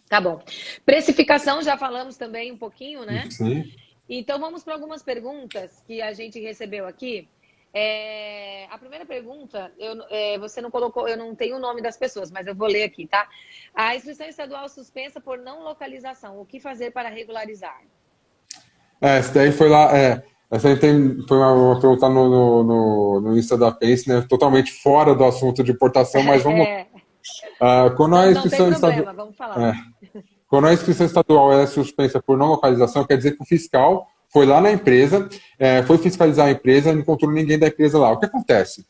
Tá bom. Precificação, já falamos também um pouquinho, né? Sim. Então, vamos para algumas perguntas que a gente recebeu aqui. A primeira pergunta, você não colocou, eu não tenho o nome das pessoas, mas eu vou ler aqui, tá? A inscrição estadual suspensa por não localização. O que fazer para regularizar? Essa daí foi lá. Essa aí foi uma pergunta no Insta da Pense, né? Totalmente fora do assunto de importação, mas vamos. Quando a inscrição não tem problema, vamos falar. Quando a inscrição estadual é suspensa por não localização, quer dizer que o fiscal foi lá na empresa, foi fiscalizar a empresa e não encontrou ninguém da empresa lá. O que acontece?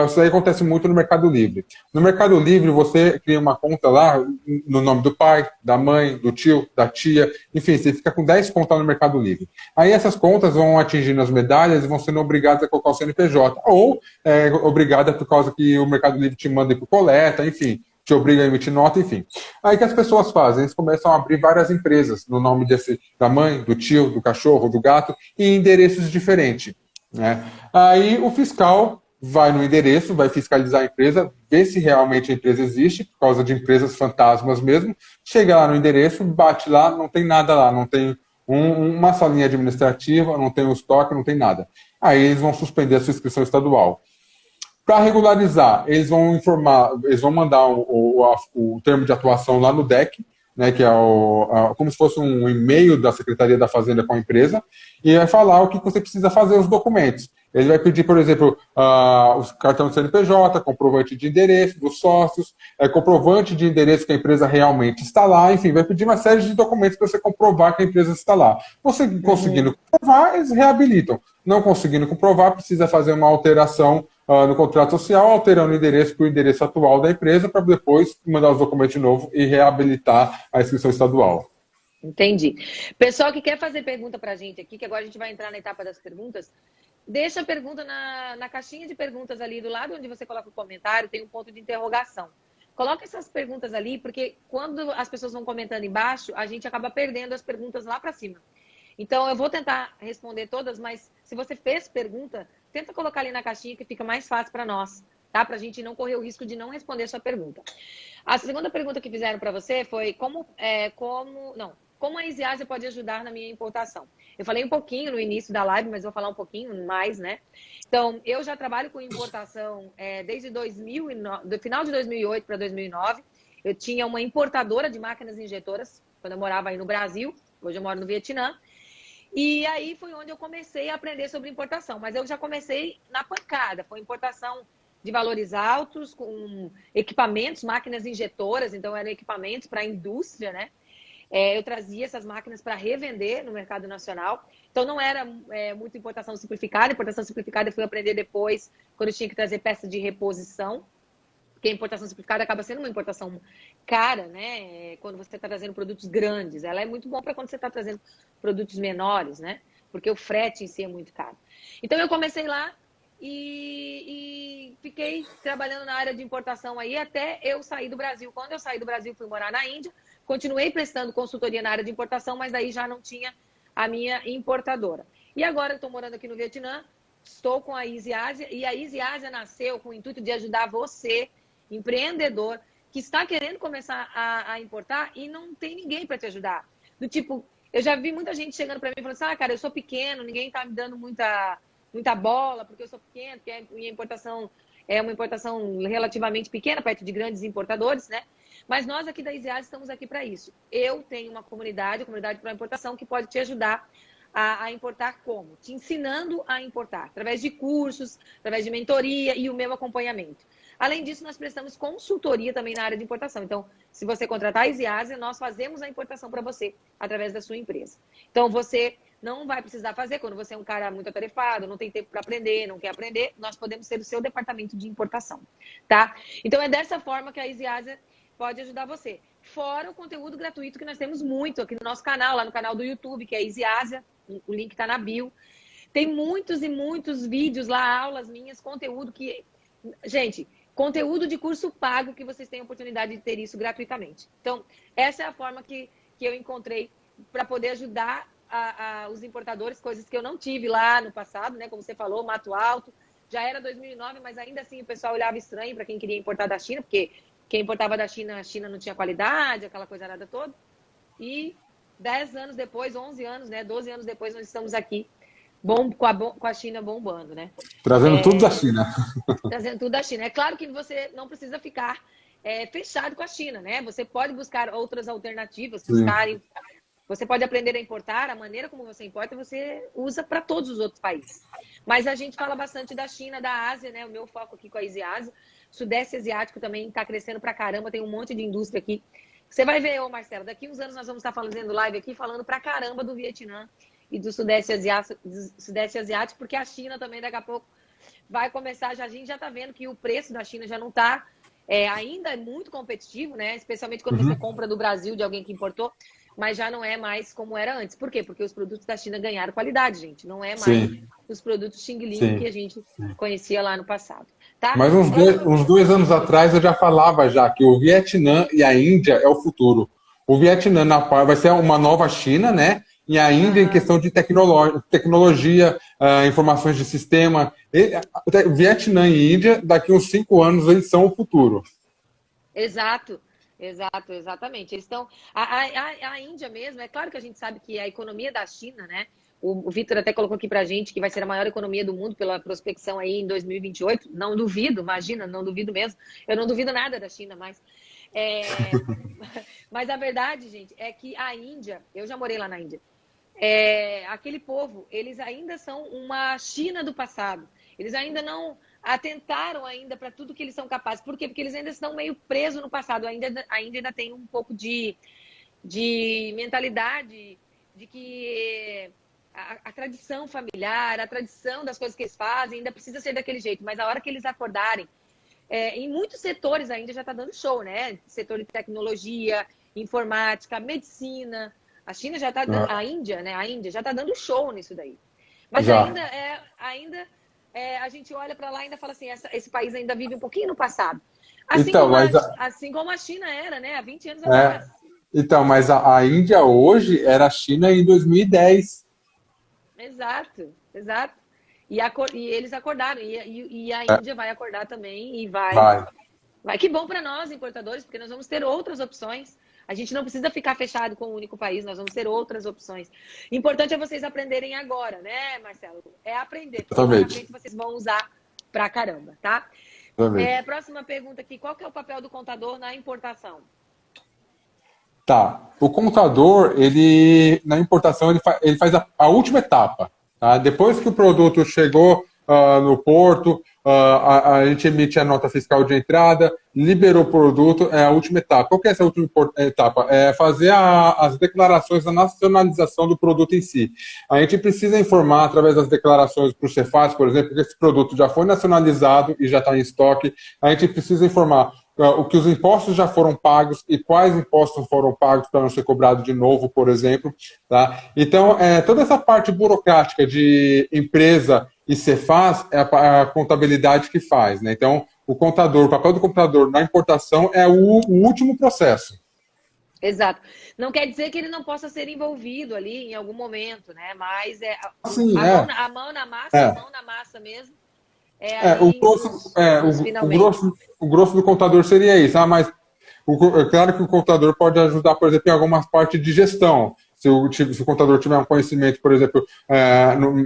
Isso aí acontece muito no Mercado Livre. No Mercado Livre, você cria uma conta lá no nome do pai, da mãe, do tio, da tia, enfim, você fica com 10 contas no Mercado Livre. Aí essas contas vão atingindo as medalhas e vão sendo obrigadas a colocar o CNPJ, ou obrigada por causa que o Mercado Livre te manda ir para coleta, enfim, te obriga a emitir nota, enfim. Aí o que as pessoas fazem? Eles começam a abrir várias empresas no nome da mãe, do tio, do cachorro, do gato, em endereços diferentes, né? Aí o fiscal vai no endereço, vai fiscalizar a empresa, ver se realmente a empresa existe, por causa de empresas fantasmas mesmo, chega lá no endereço, bate lá, não tem nada lá, não tem uma salinha administrativa, não tem um estoque, não tem nada. Aí eles vão suspender a sua inscrição estadual. Para regularizar, eles vão mandar o termo de atuação lá no DEC, né, que é como se fosse um e-mail da Secretaria da Fazenda com a empresa, e vai falar o que você precisa fazer, os documentos. Ele vai pedir, por exemplo, o cartão de CNPJ, comprovante de endereço dos sócios, comprovante de endereço que a empresa realmente está lá, enfim, vai pedir uma série de documentos para você comprovar que a empresa está lá. Você conseguindo comprovar, eles reabilitam. Não conseguindo comprovar, precisa fazer uma alteração no contrato social, alterando o endereço para o endereço atual da empresa, para depois mandar os documentos de novo e reabilitar a inscrição estadual. Entendi. Pessoal que quer fazer pergunta para a gente aqui, que agora a gente vai entrar na etapa das perguntas, deixa a pergunta na caixinha de perguntas ali do lado onde você coloca o comentário, tem um ponto de interrogação. Coloca essas perguntas ali, porque quando as pessoas vão comentando embaixo, a gente acaba perdendo as perguntas lá para cima. Então, eu vou tentar responder todas, mas se você fez pergunta, tenta colocar ali na caixinha que fica mais fácil para nós, tá? Para a gente não correr o risco de não responder a sua pergunta. A segunda pergunta que fizeram para você foi como a EasyAsia pode ajudar na minha importação? Eu falei um pouquinho no início da live, mas vou falar um pouquinho mais, né? Então, eu já trabalho com importação desde do final de 2008 para 2009. Eu tinha uma importadora de máquinas injetoras quando eu morava aí no Brasil. Hoje eu moro no Vietnã. E aí foi onde eu comecei a aprender sobre importação. Mas eu já comecei na pancada. Foi importação de valores altos, com equipamentos, máquinas injetoras. Então, eram equipamentos para a indústria, né? Eu trazia essas máquinas para revender no mercado nacional. Então, não era muito importação simplificada. Importação simplificada eu fui aprender depois, quando eu tinha que trazer peças de reposição. Porque a importação simplificada acaba sendo uma importação cara, né? Quando você está trazendo produtos grandes. Ela é muito bom para quando você está trazendo produtos menores, né? Porque o frete em si é muito caro. Então, eu comecei lá e fiquei trabalhando na área de importação aí até eu sair do Brasil. Quando eu saí do Brasil, fui morar na Índia. Continuei prestando consultoria na área de importação, mas daí já não tinha a minha importadora. E agora eu estou morando aqui no Vietnã, estou com a EasyAsia, e a EasyAsia nasceu com o intuito de ajudar você, empreendedor, que está querendo começar a importar e não tem ninguém para te ajudar. Do tipo, eu já vi muita gente chegando para mim e falando assim, cara, eu sou pequeno, ninguém está me dando muita bola, porque eu sou pequeno, porque a minha importação é uma importação relativamente pequena, perto de grandes importadores, né? Mas nós aqui da EasyAsia estamos aqui para isso. Eu tenho uma comunidade, a comunidade para importação, que pode te ajudar a importar como? Te ensinando a importar, através de cursos, através de mentoria e o meu acompanhamento. Além disso, nós prestamos consultoria também na área de importação. Então, se você contratar a EasyAsia, nós fazemos a importação para você, através da sua empresa. Então, você não vai precisar fazer quando você é um cara muito atarefado, não tem tempo para aprender, não quer aprender, nós podemos ser o seu departamento de importação, tá? Então, é dessa forma que a EasyAsia pode ajudar você. fora o conteúdo gratuito que nós temos muito aqui no nosso canal, lá no canal do YouTube, que é Easy Asia, o link está na bio. Tem muitos e muitos vídeos lá, aulas minhas, conteúdo que... Gente, conteúdo de curso pago que vocês têm a oportunidade de ter isso gratuitamente. Então, essa é a forma que eu encontrei para poder ajudar os importadores, coisas que eu não tive lá no passado, né? Como você falou, Mato Alto, já era 2009, mas ainda assim o pessoal olhava estranho para quem queria importar da China, porque quem importava da China, a China não tinha qualidade, aquela coisa nada toda. E 10 anos depois, 11 anos, né? 12 anos depois, nós estamos aqui com a China bombando, né? Trazendo tudo da China. Trazendo tudo da China. É claro que você não precisa ficar fechado com a China, né? Você pode buscar outras alternativas, você pode aprender a importar, a maneira como você importa, você usa para todos os outros países. Mas a gente fala bastante da China, da Ásia, né? O meu foco aqui com a Easy Asia. Sudeste Asiático também está crescendo pra caramba, tem um monte de indústria aqui. Você vai ver, ô Marcelo, daqui uns anos nós vamos estar fazendo live aqui, falando pra caramba do Vietnã e do Sudeste Asiático, porque a China também daqui a pouco vai começar, a gente já está vendo que o preço da China já não está, ainda é muito competitivo, né? Especialmente quando você compra do Brasil de alguém que importou, mas já não é mais como era antes. Por quê? Porque os produtos da China ganharam qualidade, gente. Não é mais os produtos Xing Ling que a gente conhecia lá no passado. Tá? Mas uns 2 anos atrás eu já falava já que o Vietnã e a Índia é o futuro. O Vietnã vai ser uma nova China, né? E a Índia em questão de tecnologia, informações de sistema. Vietnã e Índia, daqui uns 5 anos, eles são o futuro. Exatamente. Eles estão. A Índia mesmo, é claro que a gente sabe que a economia da China, né? O Vitor até colocou aqui pra gente que vai ser a maior economia do mundo pela prospecção aí em 2028. Não duvido, imagina, não duvido mesmo. Eu não duvido nada da China, mas. Mas a verdade, gente, é que a Índia, eu já morei lá na Índia, aquele povo, eles ainda são uma China do passado. Eles ainda não atentaram ainda para tudo que eles são capazes. Por quê? Porque eles ainda estão meio presos no passado. A Índia ainda tem um pouco de mentalidade de que a tradição familiar, a tradição das coisas que eles fazem ainda precisa ser daquele jeito. Mas a hora que eles acordarem, em muitos setores a Índia já está dando show, né? Setor de tecnologia, informática, medicina. A China já está dando, a Índia já está dando show nisso daí. Mas ainda a gente olha para lá e ainda fala assim, esse país ainda vive um pouquinho no passado. Assim como a China era, né? Há 20 anos atrás. Então, mas a Índia hoje era a China em 2010. Exato. E eles acordaram. E a Índia vai acordar também e vai. Que bom para nós, importadores, porque nós vamos ter outras opções. A gente não precisa ficar fechado com um único país, nós vamos ter outras opções. Importante é vocês aprenderem agora, né, Marcelo? É aprender, porque lá na frente vocês vão usar pra caramba, tá? Próxima pergunta aqui, qual que é o papel do contador na importação? Tá, o contador, na importação, ele faz a última etapa, tá? Depois que o produto chegou no porto, a gente emite a nota fiscal de entrada, liberou o produto, é a última etapa. Qual que é essa última etapa? É fazer as declarações da nacionalização do produto em si. A gente precisa informar, através das declarações para o Cefaz, por exemplo, que esse produto já foi nacionalizado e já está em estoque. A gente precisa informar o que os impostos já foram pagos e quais impostos foram pagos para não ser cobrado de novo, por exemplo. Tá? Então, toda essa parte burocrática de empresa e Cefaz é a contabilidade que faz. Né? Então, o papel do contador na importação é o último processo. Exato. Não quer dizer que ele não possa ser envolvido ali em algum momento, né? Mas a mão na massa mesmo. O grosso do contador seria isso. Mas é claro que o contador pode ajudar, por exemplo, em algumas partes de gestão. Se o contador tiver um conhecimento, por exemplo,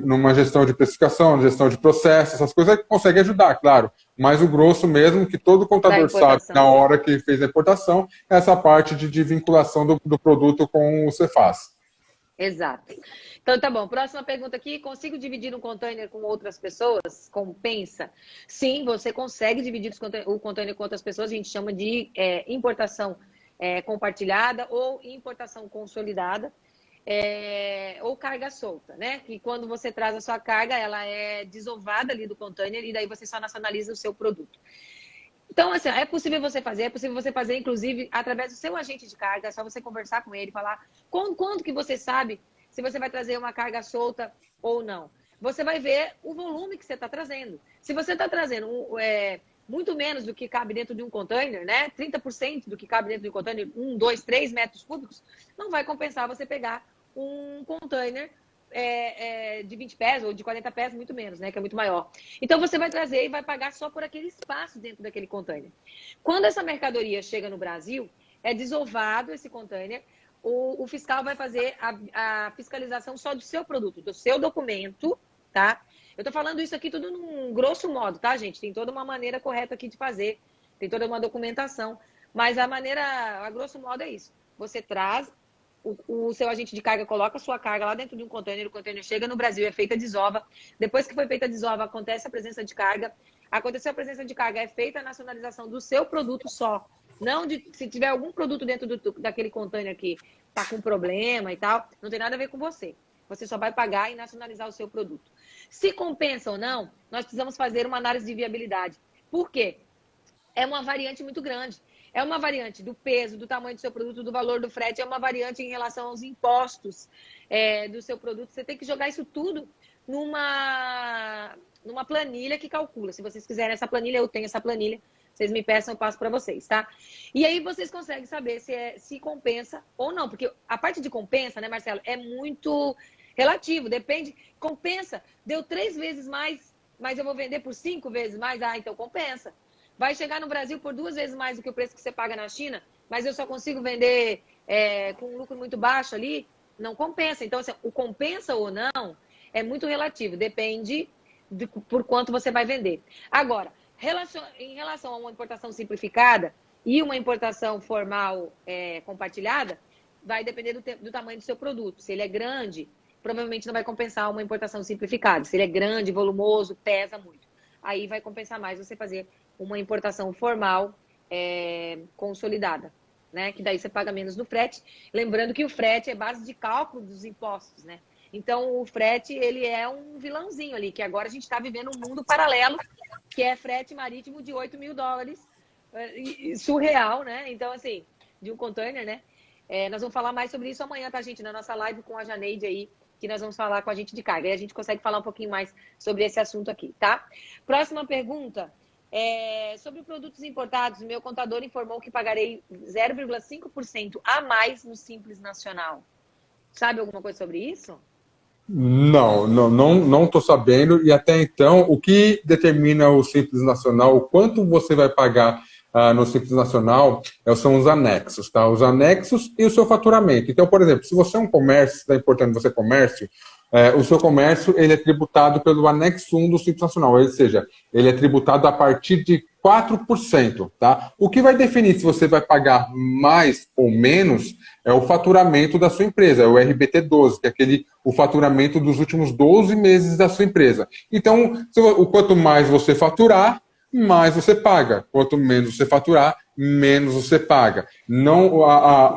numa gestão de precificação, gestão de processo, essas coisas, ele consegue ajudar, claro. Mas o grosso mesmo, que todo contador sabe na hora que fez a importação, é essa parte de vinculação do produto com o Cefaz. Exato. Então, tá bom. Próxima pergunta aqui. Consigo dividir um container com outras pessoas? Compensa? Sim, você consegue dividir o container com outras pessoas. A gente chama de importação compartilhada ou importação consolidada. Ou carga solta, né? Que quando você traz a sua carga, ela é desovada ali do container e daí você só nacionaliza o seu produto. Então, assim, é possível você fazer, inclusive, através do seu agente de carga, é só você conversar com ele, falar quando que você sabe se você vai trazer uma carga solta ou não. Você vai ver o volume que você está trazendo. Se você está trazendo muito menos do que cabe dentro de um container, né? 30% do que cabe dentro de um container, 1, 2, 3 metros cúbicos, não vai compensar você pegar um container de 20 pés ou de 40 pés, muito menos, né? Que é muito maior. Então, você vai trazer e vai pagar só por aquele espaço dentro daquele container. Quando essa mercadoria chega no Brasil, é desovado esse container, o fiscal vai fazer a fiscalização só do seu produto, do seu documento, tá? Eu tô falando isso aqui tudo num grosso modo, tá, gente? Tem toda uma maneira correta aqui de fazer, tem toda uma documentação, mas a grosso modo é isso. Você traz, o seu agente de carga coloca a sua carga lá dentro de um container, o container chega no Brasil, é feita a desova. Depois que foi feita a desova, acontece a presença de carga. Aconteceu a presença de carga, é feita a nacionalização do seu produto só. Não se tiver algum produto dentro daquele container que tá com problema e tal, não tem nada a ver com você. Você só vai pagar e nacionalizar o seu produto. Se compensa ou não, nós precisamos fazer uma análise de viabilidade. Por quê? É uma variante muito grande. É uma variante do peso, do tamanho do seu produto, do valor do frete, é uma variante em relação aos impostos do seu produto. Você tem que jogar isso tudo numa planilha que calcula. Se vocês quiserem essa planilha, eu tenho essa planilha. Vocês me peçam, eu passo para vocês, tá? E aí vocês conseguem saber se compensa ou não. Porque a parte de compensa, né, Marcelo, é muito relativo. Depende. Compensa. Deu 3 vezes mais, mas eu vou vender por 5 vezes mais. Ah, então compensa. Vai chegar no Brasil por 2 vezes mais do que o preço que você paga na China, mas eu só consigo vender com um lucro muito baixo ali. Não compensa. Então, assim, o compensa ou não é muito relativo. Depende por quanto você vai vender. Agora, em relação a uma importação simplificada e uma importação formal compartilhada, vai depender do tamanho do seu produto. Se ele é grande, provavelmente não vai compensar uma importação simplificada. Se ele é grande, volumoso, pesa muito, aí vai compensar mais você fazer uma importação formal consolidada, né? Que daí você paga menos no frete. Lembrando que o frete é base de cálculo dos impostos, né? Então, o frete, ele é um vilãozinho ali, que agora a gente está vivendo um mundo paralelo, que é frete marítimo de $8 mil, surreal, né? Então, assim, de um container, né? Nós vamos falar mais sobre isso amanhã, tá, gente? Na nossa live com a Janeide aí, que nós vamos falar com a gente de carga. E a gente consegue falar um pouquinho mais sobre esse assunto aqui, tá? Próxima pergunta. Sobre produtos importados, meu contador informou que pagarei 0,5% a mais no Simples Nacional. Sabe alguma coisa sobre isso? Não estou sabendo. E até então, o que determina o Simples Nacional, o quanto você vai pagar no Simples Nacional, são os anexos, tá? Os anexos e o seu faturamento. Então, por exemplo, se você é um comércio, está importando você comércio, o seu comércio ele é tributado pelo anexo 1 do Simples Nacional, ou seja, ele é tributado a partir de 4%, tá? O que vai definir se você vai pagar mais ou menos é o faturamento da sua empresa, é o RBT12, que é o faturamento dos últimos 12 meses da sua empresa. Então, o quanto mais você faturar, mais você paga. Quanto menos você faturar, menos você paga. Não,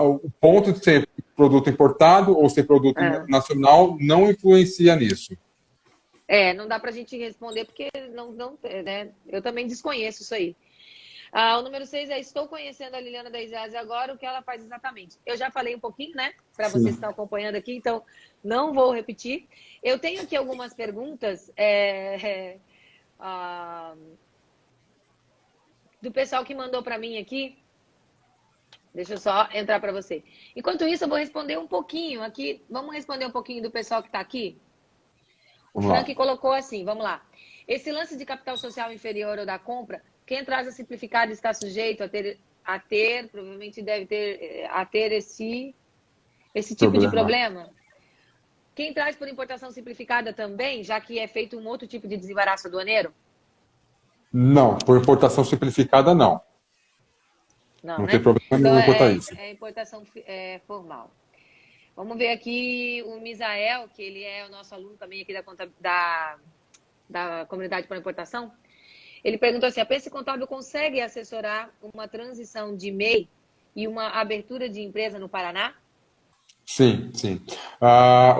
o ponto de ser produto importado ou ser produto nacional não influencia nisso. Não dá para a gente responder porque né? Eu também desconheço isso aí. O número 6 estou conhecendo a Liliana da Isiase agora, o que ela faz exatamente. Eu já falei um pouquinho, né? Para vocês que estão acompanhando aqui, então não vou repetir. Eu tenho aqui algumas perguntas do pessoal que mandou para mim aqui. Deixa eu só entrar para você. Enquanto isso, eu vou responder um pouquinho aqui. Vamos responder um pouquinho do pessoal que está aqui? O Frank colocou assim, vamos lá. Esse lance de capital social inferior ou da compra, quem traz a simplificada está sujeito a ter provavelmente deve ter esse tipo de problema? Quem traz por importação simplificada também, já que é feito um outro tipo de desembaraço aduaneiro? Não, por importação simplificada, não. Não, né? Tem problema nenhum quanto isso. É importação formal. Vamos ver aqui o Misael, que ele é o nosso aluno também aqui da comunidade para importação. Ele perguntou assim, a Pense Contábil consegue assessorar uma transição de MEI e uma abertura de empresa no Paraná? Sim.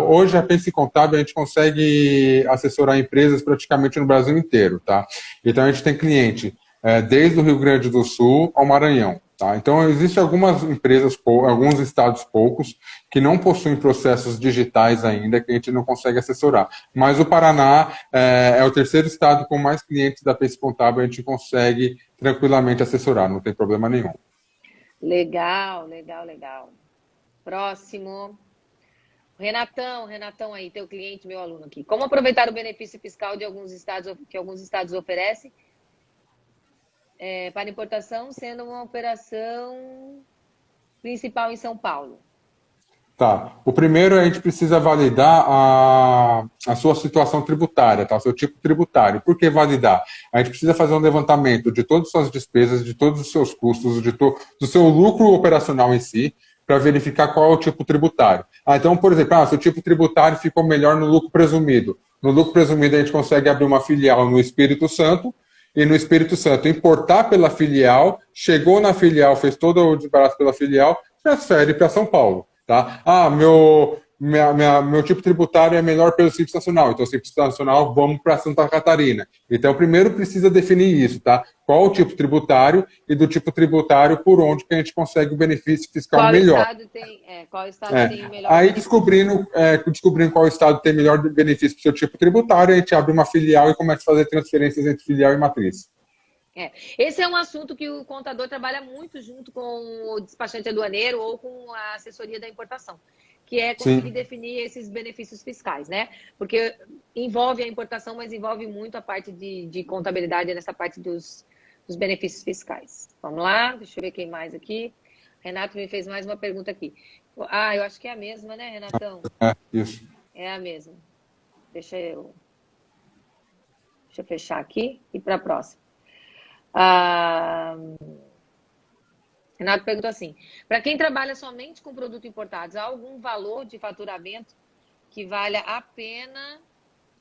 Hoje a Pense Contábil a gente consegue assessorar empresas praticamente no Brasil inteiro, tá? Então a gente tem cliente desde o Rio Grande do Sul ao Maranhão. Tá? Então, existem algumas empresas, alguns estados poucos, que não possuem processos digitais ainda, que a gente não consegue assessorar. Mas o Paraná é o terceiro estado com mais clientes da Pense Contábil, a gente consegue tranquilamente assessorar, não tem problema nenhum. Legal. Próximo. Renatão aí, teu cliente, meu aluno aqui. Como aproveitar o benefício fiscal de alguns estados, que alguns estados oferecem para importação, sendo uma operação principal em São Paulo? Tá. O primeiro, a gente precisa validar a sua situação tributária, tá? O seu tipo tributário. Por que validar? A gente precisa fazer um levantamento de todas as suas despesas, de todos os seus custos, do seu lucro operacional em si, para verificar qual é o tipo tributário. Então, por exemplo, seu tipo tributário ficou melhor no lucro presumido. No lucro presumido, a gente consegue abrir uma filial no Espírito Santo, e no Espírito Santo importar pela filial, chegou na filial, fez todo o desbarato pela filial, transfere para São Paulo. Tá? Meu tipo tributário é melhor pelo Simples Nacional, então Simples Nacional, vamos para Santa Catarina. Então, primeiro precisa definir isso, tá? Qual o tipo tributário e do tipo tributário por onde que a gente consegue o benefício fiscal melhor. Qual estado tem melhor aí benefício? descobrindo qual estado tem melhor benefício para o seu tipo tributário, a gente abre uma filial e começa a fazer transferências entre filial e matriz. Esse é um assunto que o contador trabalha muito junto com o despachante aduaneiro ou com a assessoria da importação, que é conseguir definir esses benefícios fiscais, né? Porque envolve a importação, mas envolve muito a parte de contabilidade nessa parte dos benefícios fiscais. Vamos lá, deixa eu ver quem mais aqui. Renato me fez mais uma pergunta aqui. Eu acho que é a mesma, né, Renatão? Isso. É a mesma. Deixa eu fechar aqui e para a próxima. Renato perguntou assim: para quem trabalha somente com produtos importados, há algum valor de faturamento que valha a pena?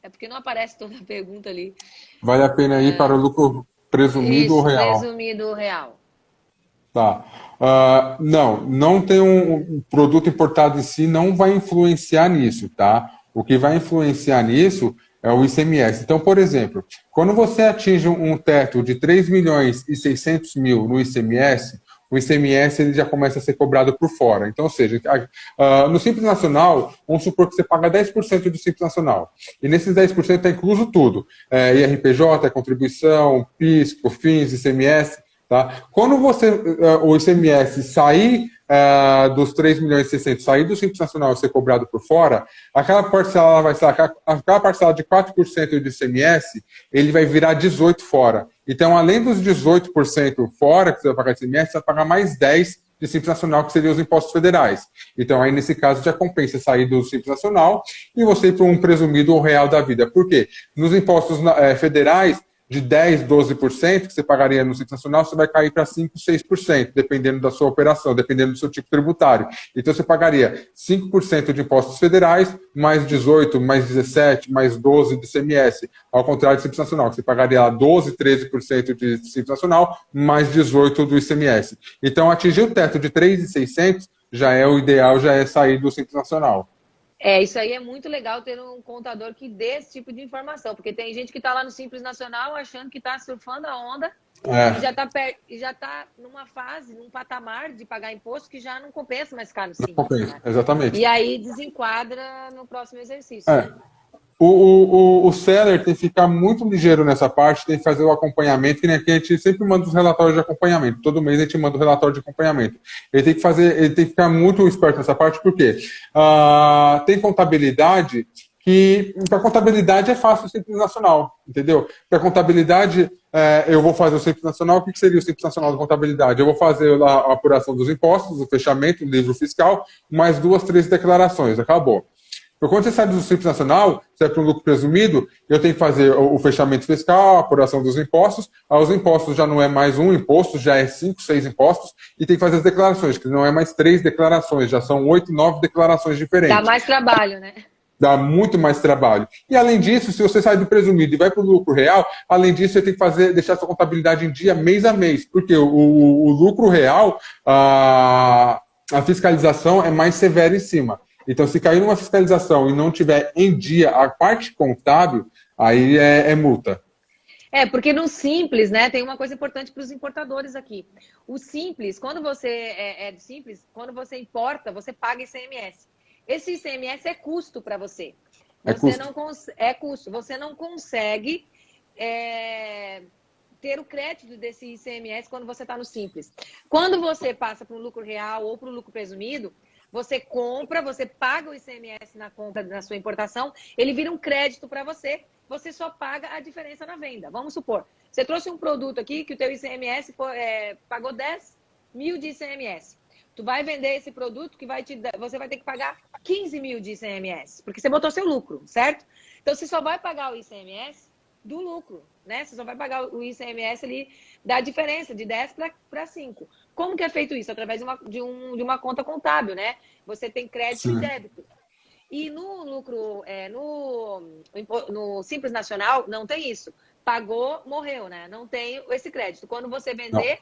É porque não aparece toda a pergunta ali. Vale a pena ir para o lucro presumido ou real? Presumido ou real. Tá. Não tem um produto importado em si, não vai influenciar nisso, tá? O que vai influenciar nisso é o ICMS. Então, por exemplo, quando você atinge um teto de 3 milhões e 600 mil no ICMS, o ICMS ele já começa a ser cobrado por fora. Então, ou seja, no Simples Nacional, vamos supor que você paga 10% do Simples Nacional. E nesses 10% está incluso tudo. IRPJ, contribuição, PIS, COFINS, ICMS. Tá? Quando o ICMS sair dos 3 milhões e 600, sair do Simples Nacional e ser cobrado por fora, aquela parcela de 4% do ICMS, ele vai virar 18% fora. Então, além dos 18% fora que você vai pagar de ICMS, você vai pagar mais 10% de Simples Nacional, que seriam os impostos federais. Então, aí, nesse caso, já compensa sair do Simples Nacional e você ir para um presumido ou real da vida. Por quê? Nos impostos federais, de 10%, 12% que você pagaria no Simples Nacional, você vai cair para 5%, 6%, dependendo da sua operação, dependendo do seu tipo tributário. Então, você pagaria 5% de impostos federais, mais 18%, mais 17%, mais 12% de ICMS. Ao contrário do Simples Nacional, que você pagaria lá 12%, 13% de Simples Nacional, mais 18% do ICMS. Então, atingir o teto de 3.600 já é o ideal, já é sair do Simples Nacional. Isso aí é muito legal ter um contador que dê esse tipo de informação, porque tem gente que está lá no Simples Nacional achando que está surfando a onda e já está numa fase, num patamar de pagar imposto que já não compensa mais ficar no Simples. Não compensa, né? Exatamente. E aí desenquadra no próximo exercício. O seller tem que ficar muito ligeiro nessa parte, tem que fazer o acompanhamento, que nem aqui a gente sempre manda os relatórios de acompanhamento. Todo mês a gente manda o relatório de acompanhamento. Ele tem que ficar muito esperto nessa parte, porque tem contabilidade que, para contabilidade é fácil o Simples Nacional, entendeu? Para contabilidade, eu vou fazer o Simples Nacional. O que seria o Simples Nacional da contabilidade? Eu vou fazer a apuração dos impostos, o fechamento, o livro fiscal, mais 2, 3 declarações, acabou. Então, quando você sai do Simples Nacional, você vai para um lucro presumido, eu tenho que fazer o fechamento fiscal, a apuração dos impostos. Os impostos já não é mais um imposto, já é 5, 6 impostos, e tem que fazer as declarações, que não é mais 3 declarações, já são 8, 9 declarações diferentes. Dá mais trabalho, né? Dá muito mais trabalho. E, além disso, se você sai do presumido e vai para o lucro real, além disso, você tem que deixar sua contabilidade em dia mês a mês, porque o lucro real, a fiscalização é mais severa em cima. Então, se cair numa fiscalização e não tiver em dia a parte contábil, aí é multa. Porque no Simples, né, tem uma coisa importante para os importadores aqui. O Simples, quando você Simples, quando você importa, você paga ICMS. Esse ICMS é custo para você. É custo. Você não consegue ter o crédito desse ICMS quando você está no Simples. Quando você passa para o lucro real ou para o lucro presumido, você compra, você paga o ICMS na compra da sua importação, ele vira um crédito para você, você só paga a diferença na venda. Vamos supor, você trouxe um produto aqui que o teu ICMS pagou 10 mil de ICMS. Tu vai vender esse produto que você vai ter que pagar 15 mil de ICMS, porque você botou seu lucro, certo? Então, você só vai pagar o ICMS do lucro, né? Você só vai pagar o ICMS ali da diferença de 10 para 5. Como que é feito isso? Através de uma conta contábil, né? Você tem crédito Sim. e débito. E no lucro, no Simples Nacional, não tem isso. Pagou, morreu, né? Não tem esse crédito. Quando você vender,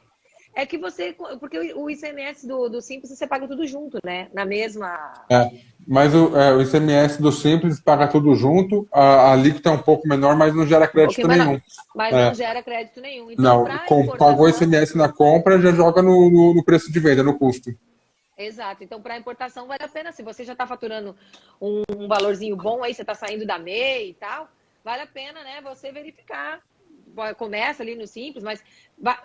porque o ICMS do Simples você paga tudo junto, né? Na mesma. Mas o ICMS do Simples paga tudo junto, a alíquota é um pouco menor, mas não gera crédito nenhum. Mas não gera crédito nenhum. Então, Não, para importação... pagou ICMS na compra, já joga no preço de venda, no custo. Exato. Então, para importação, vale a pena. Se você já está faturando um valorzinho bom, aí você está saindo da MEI e tal, vale a pena, né, você verificar. Começa ali no Simples, mas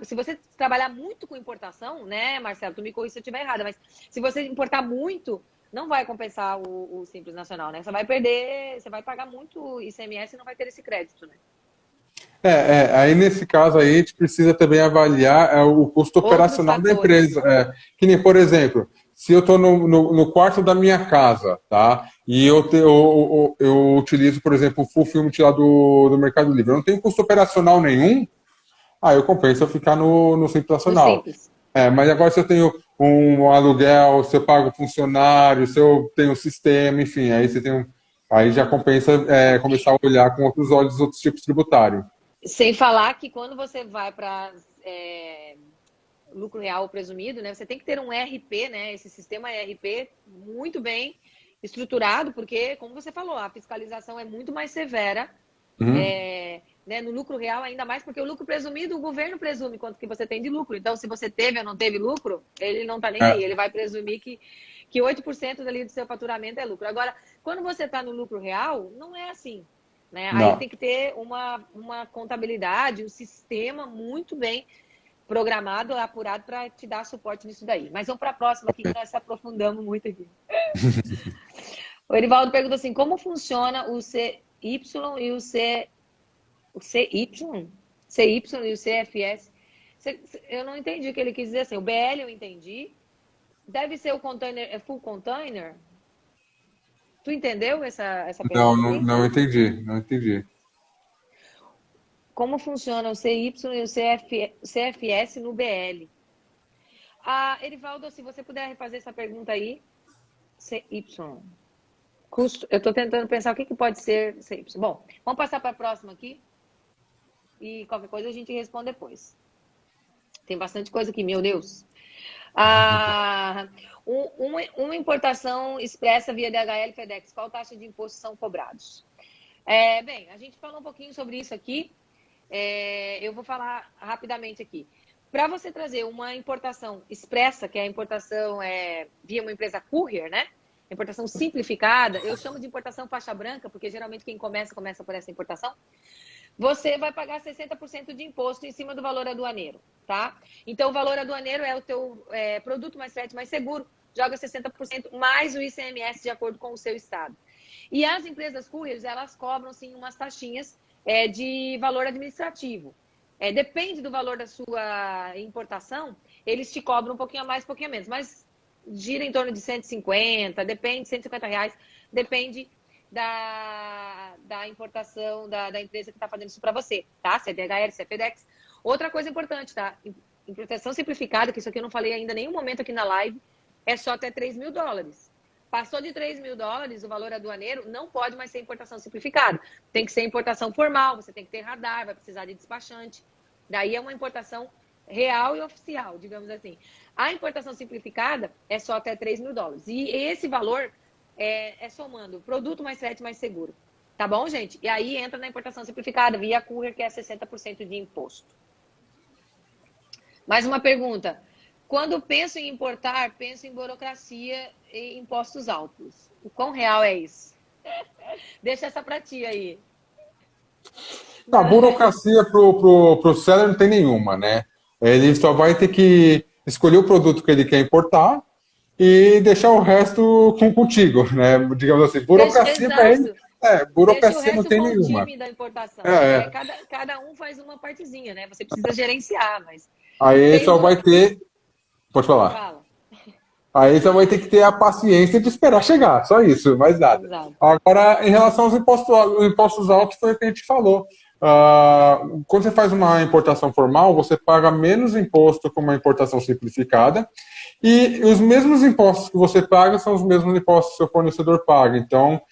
se você trabalhar muito com importação, né, Marcelo, tu me corrija se eu estiver errada, mas se você importar muito, não vai compensar o Simples Nacional, né? Você vai perder, você vai pagar muito ICMS e não vai ter esse crédito, né? Aí nesse caso aí a gente precisa também avaliar o custo operacional da empresa. Que nem, por exemplo, se eu estou no quarto da minha casa, tá? E eu utilizo, por exemplo, o Fulfillment lá do Mercado Livre, eu não tenho custo operacional nenhum, aí eu compenso eu ficar no Simples Nacional. Simples. Mas agora se eu tenho um aluguel, se eu pago funcionário, se eu tenho um sistema, enfim, aí já compensa começar a olhar com outros olhos outros tipos tributários. Sem falar que quando você vai para lucro real presumido, né? Você tem que ter um RP, né? Esse sistema ERP muito bem estruturado, porque, como você falou, a fiscalização é muito mais severa. Né, no lucro real, ainda mais porque o lucro presumido, o governo presume quanto que você tem de lucro. Então, se você teve ou não teve lucro, ele não está nem aí. Ele vai presumir que 8% dali do seu faturamento é lucro. Agora, quando você está no lucro real, não é assim. Né? Aí tem que ter uma contabilidade, um sistema muito bem programado, apurado para te dar suporte nisso daí. Mas vamos para a próxima aqui, que nós se aprofundamos muito aqui. O Erivaldo pergunta assim, como funciona o CY e o CY e o CFS? Eu não entendi o que ele quis dizer assim. O BL eu entendi. Deve ser o container, full container? Tu entendeu essa pergunta? Não entendi. Como funciona o CY e o CFS no BL? Erivaldo, se você puder refazer essa pergunta aí. CY. Custo. Eu estou tentando pensar o que pode ser CY. Bom, vamos passar para a próxima aqui. E qualquer coisa a gente responde depois. Tem bastante coisa aqui, meu Deus. Uma importação expressa via DHL e FedEx, qual taxa de imposto são cobrados? Bem, a gente falou um pouquinho sobre isso aqui. Eu vou falar rapidamente aqui. Para você trazer uma importação expressa, que é a importação via uma empresa courier, né? Importação simplificada, eu chamo de importação faixa branca, porque geralmente quem começa por essa importação. Você vai pagar 60% de imposto em cima do valor aduaneiro, tá? Então, o valor aduaneiro é o teu produto mais frete mais seguro, joga 60% mais o ICMS de acordo com o seu estado. E as empresas couriers, elas cobram, sim, umas taxinhas de valor administrativo. Depende do valor da sua importação, eles te cobram um pouquinho a mais, um pouquinho a menos, mas gira em torno de 150, depende, R$150, depende da importação da empresa que está fazendo isso para você, tá? Se é DHL, se é FedEx. Outra coisa importante, tá? Importação simplificada, que isso aqui eu não falei ainda em nenhum momento aqui na live, é só até $3.000. Passou de $3.000, o valor aduaneiro, não pode mais ser importação simplificada. Tem que ser importação formal, você tem que ter radar, vai precisar de despachante. Daí é uma importação real e oficial, digamos assim. A importação simplificada é só até $3.000. E esse valor é somando produto mais frete mais seguro, Tá bom, gente? E aí entra na importação simplificada, via courier, que é 60% de imposto. Mais uma pergunta. Quando penso em importar, penso em burocracia e impostos altos. O quão real é isso? Deixa essa pra ti aí. A burocracia pro seller não tem nenhuma, né? Ele só vai ter que escolher o produto que ele quer importar e deixar o resto contigo, né? Digamos assim, burocracia para ele. Burocracia não tem nenhuma. O time da importação. Cada um faz uma partezinha, né? Você precisa gerenciar, mas. Aí só vai ter. Pode falar. Fala. Aí você vai ter que ter a paciência de esperar chegar, só isso, mais nada. Exato. Agora, em relação aos impostos altos, foi o que a gente falou. Quando você faz uma importação formal, você paga menos imposto com uma importação simplificada, e os mesmos impostos que você paga são os mesmos impostos que seu fornecedor paga. Então,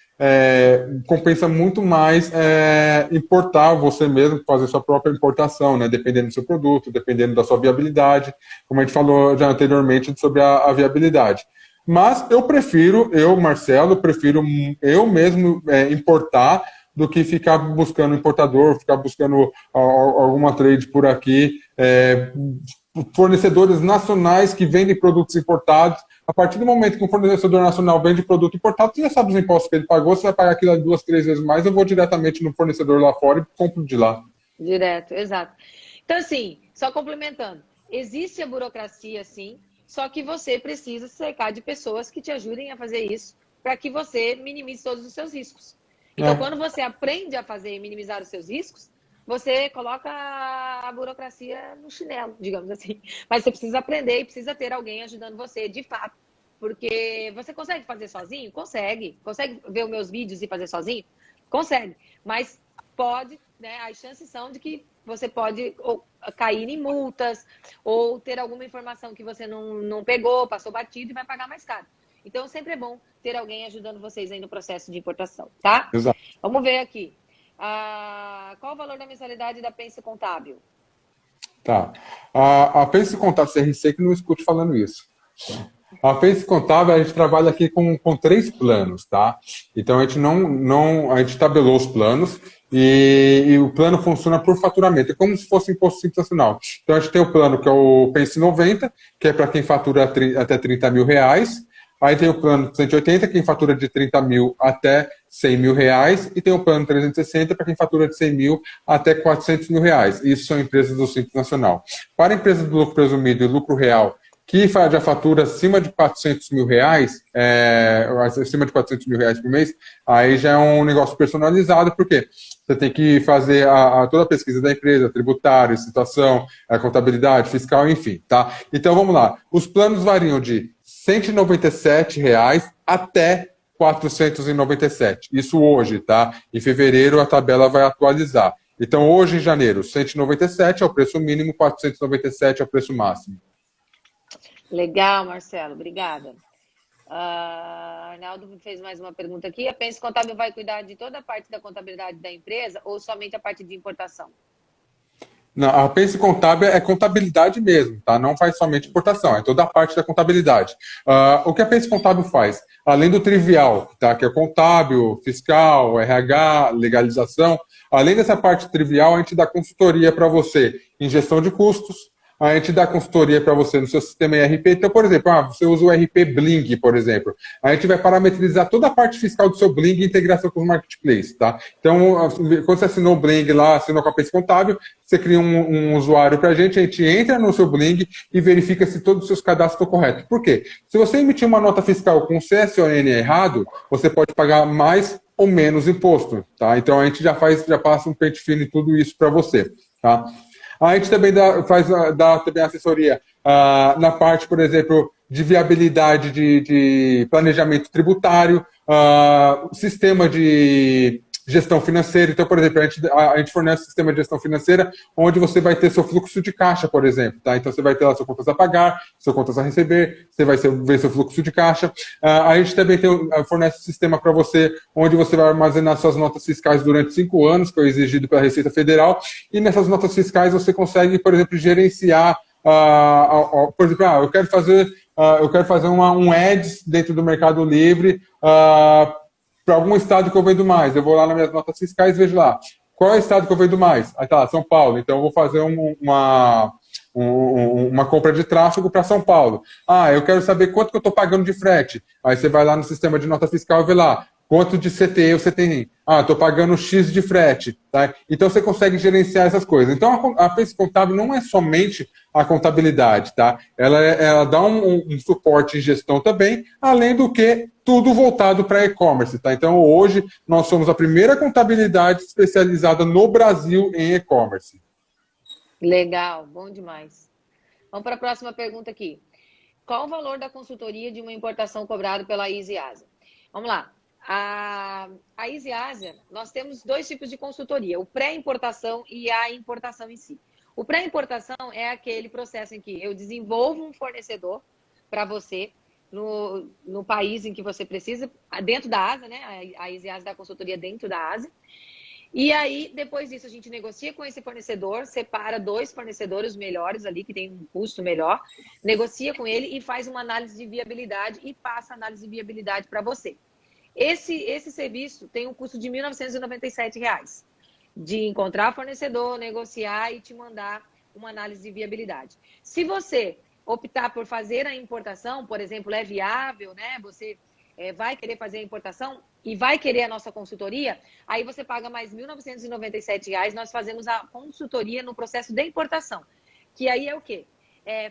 compensa muito mais importar você mesmo, fazer sua própria importação, né? Dependendo do seu produto, dependendo da sua viabilidade, como a gente falou já anteriormente sobre a viabilidade. Mas Marcelo, prefiro eu mesmo importar do que ficar buscando importador, ficar buscando alguma trade por aqui, fornecedores nacionais que vendem produtos importados. A partir do momento que um fornecedor nacional vende produto importado, você já sabe os impostos que ele pagou, você vai pagar aquilo 2, 3 vezes mais, eu vou diretamente no fornecedor lá fora e compro de lá. Direto, exato. Então, assim, só complementando, existe a burocracia, sim, só que você precisa se cercar de pessoas que te ajudem a fazer isso, para que você minimize todos os seus riscos. Então, quando você aprende a fazer e minimizar os seus riscos, você coloca a burocracia no chinelo, digamos assim. Mas você precisa aprender e precisa ter alguém ajudando você, de fato. Porque você consegue fazer sozinho? Consegue. Consegue ver os meus vídeos e fazer sozinho? Consegue. Mas pode, né? As chances são de que você pode cair em multas ou ter alguma informação que você não pegou, passou batido e vai pagar mais caro. Então, sempre é bom ter alguém ajudando vocês aí no processo de importação, tá? Exato. Vamos ver aqui. Qual o valor da mensalidade da Pense Contábil? Tá. A Pense Contábil CRC que não escute falando isso. A Pense Contábil, a gente trabalha aqui com 3 planos, tá? Então, a gente a gente tabelou os planos e o plano funciona por faturamento. É como se fosse imposto simples nacional. Então, a gente tem o plano que é o Pense 90, que é para quem fatura até 30 mil reais. Aí tem o plano 180, quem fatura de 30 mil até 100 mil reais, e tem o plano 360 para quem fatura de 100 mil até 400 mil reais. Isso são empresas do Simples Nacional. Para empresas do lucro presumido e lucro real, que já fatura acima de 400 mil reais, acima de 400 mil reais por mês, aí já é um negócio personalizado, porque você tem que fazer toda a pesquisa da empresa, tributária, situação, contabilidade, fiscal, enfim, tá? Então, vamos lá. Os planos variam de R$ 197 até 497. Isso hoje, tá? Em fevereiro a tabela vai atualizar. Então, hoje em janeiro, 197 é o preço mínimo, 497 é o preço máximo. Legal, Marcelo. Obrigada. Arnaldo fez mais uma pergunta aqui. A Pense Contábil vai cuidar de toda a parte da contabilidade da empresa ou somente a parte de importação? Não, a Pense Contábil é contabilidade mesmo, tá? Não faz somente importação, é toda a parte da contabilidade. O que a Pense Contábil faz? Além do trivial, tá? Que é contábil, fiscal, RH, legalização, além dessa parte trivial, a gente dá consultoria para você em gestão de custos, a gente dá consultoria para você no seu sistema ERP. Então, por exemplo, você usa o ERP Bling, por exemplo. A gente vai parametrizar toda a parte fiscal do seu Bling e integração com os marketplaces, tá? Então, quando você assinou o Bling lá, assinou com a Pense Contábil, você cria um usuário para a gente entra no seu Bling e verifica se todos os seus cadastros estão corretos. Por quê? Se você emitir uma nota fiscal com CSON errado, você pode pagar mais ou menos imposto, tá? Então, a gente já passa um pente fino e tudo isso para você, tá? A gente também dá também assessoria na parte, por exemplo, de viabilidade de planejamento tributário, sistema de gestão financeira. Então, por exemplo, a gente fornece um sistema de gestão financeira onde você vai ter seu fluxo de caixa, por exemplo. Tá? Então, você vai ter lá suas contas a pagar, suas contas a receber, você vai ver seu fluxo de caixa. A gente também fornece um sistema para você onde você vai armazenar suas notas fiscais durante 5 anos, que é exigido pela Receita Federal. E nessas notas fiscais você consegue, por exemplo, gerenciar, por exemplo, eu quero fazer um ads dentro do Mercado Livre para algum estado que eu vendo mais. Eu vou lá nas minhas notas fiscais e vejo lá. Qual é o estado que eu vendo mais? Aí tá lá, São Paulo. Então eu vou fazer uma compra de tráfego para São Paulo. Ah, eu quero saber quanto que eu estou pagando de frete. Aí você vai lá no sistema de nota fiscal e vê lá quanto de CTE você tem. Ah, estou pagando X de frete. Tá? Então você consegue gerenciar essas coisas. Então a Pense Contábil não é somente a contabilidade, tá? Ela dá um suporte em gestão também, além do que tudo voltado para e-commerce, tá? Então hoje nós somos a primeira contabilidade especializada no Brasil em e-commerce. Legal, bom demais. Vamos para a próxima pergunta aqui. Qual o valor da consultoria de uma importação cobrado pela Easy Asia? Vamos lá. A Easy Asia, nós temos 2 tipos de consultoria, o pré-importação e a importação em si. O pré-importação é aquele processo em que eu desenvolvo um fornecedor para você no país em que você precisa, dentro da Ásia, né? A Easy Asia dá consultoria dentro da Ásia. E aí, depois disso, a gente negocia com esse fornecedor, separa 2 fornecedores melhores ali, que tem um custo melhor, negocia com ele e faz uma análise de viabilidade e passa a análise de viabilidade para você. Esse serviço tem um custo de R$ 1.997, de encontrar fornecedor, negociar e te mandar uma análise de viabilidade. Se você optar por fazer a importação, por exemplo, é viável, né? Você vai querer fazer a importação e vai querer a nossa consultoria, aí você paga mais R$ 1.997, nós fazemos a consultoria no processo de importação, que aí é o quê?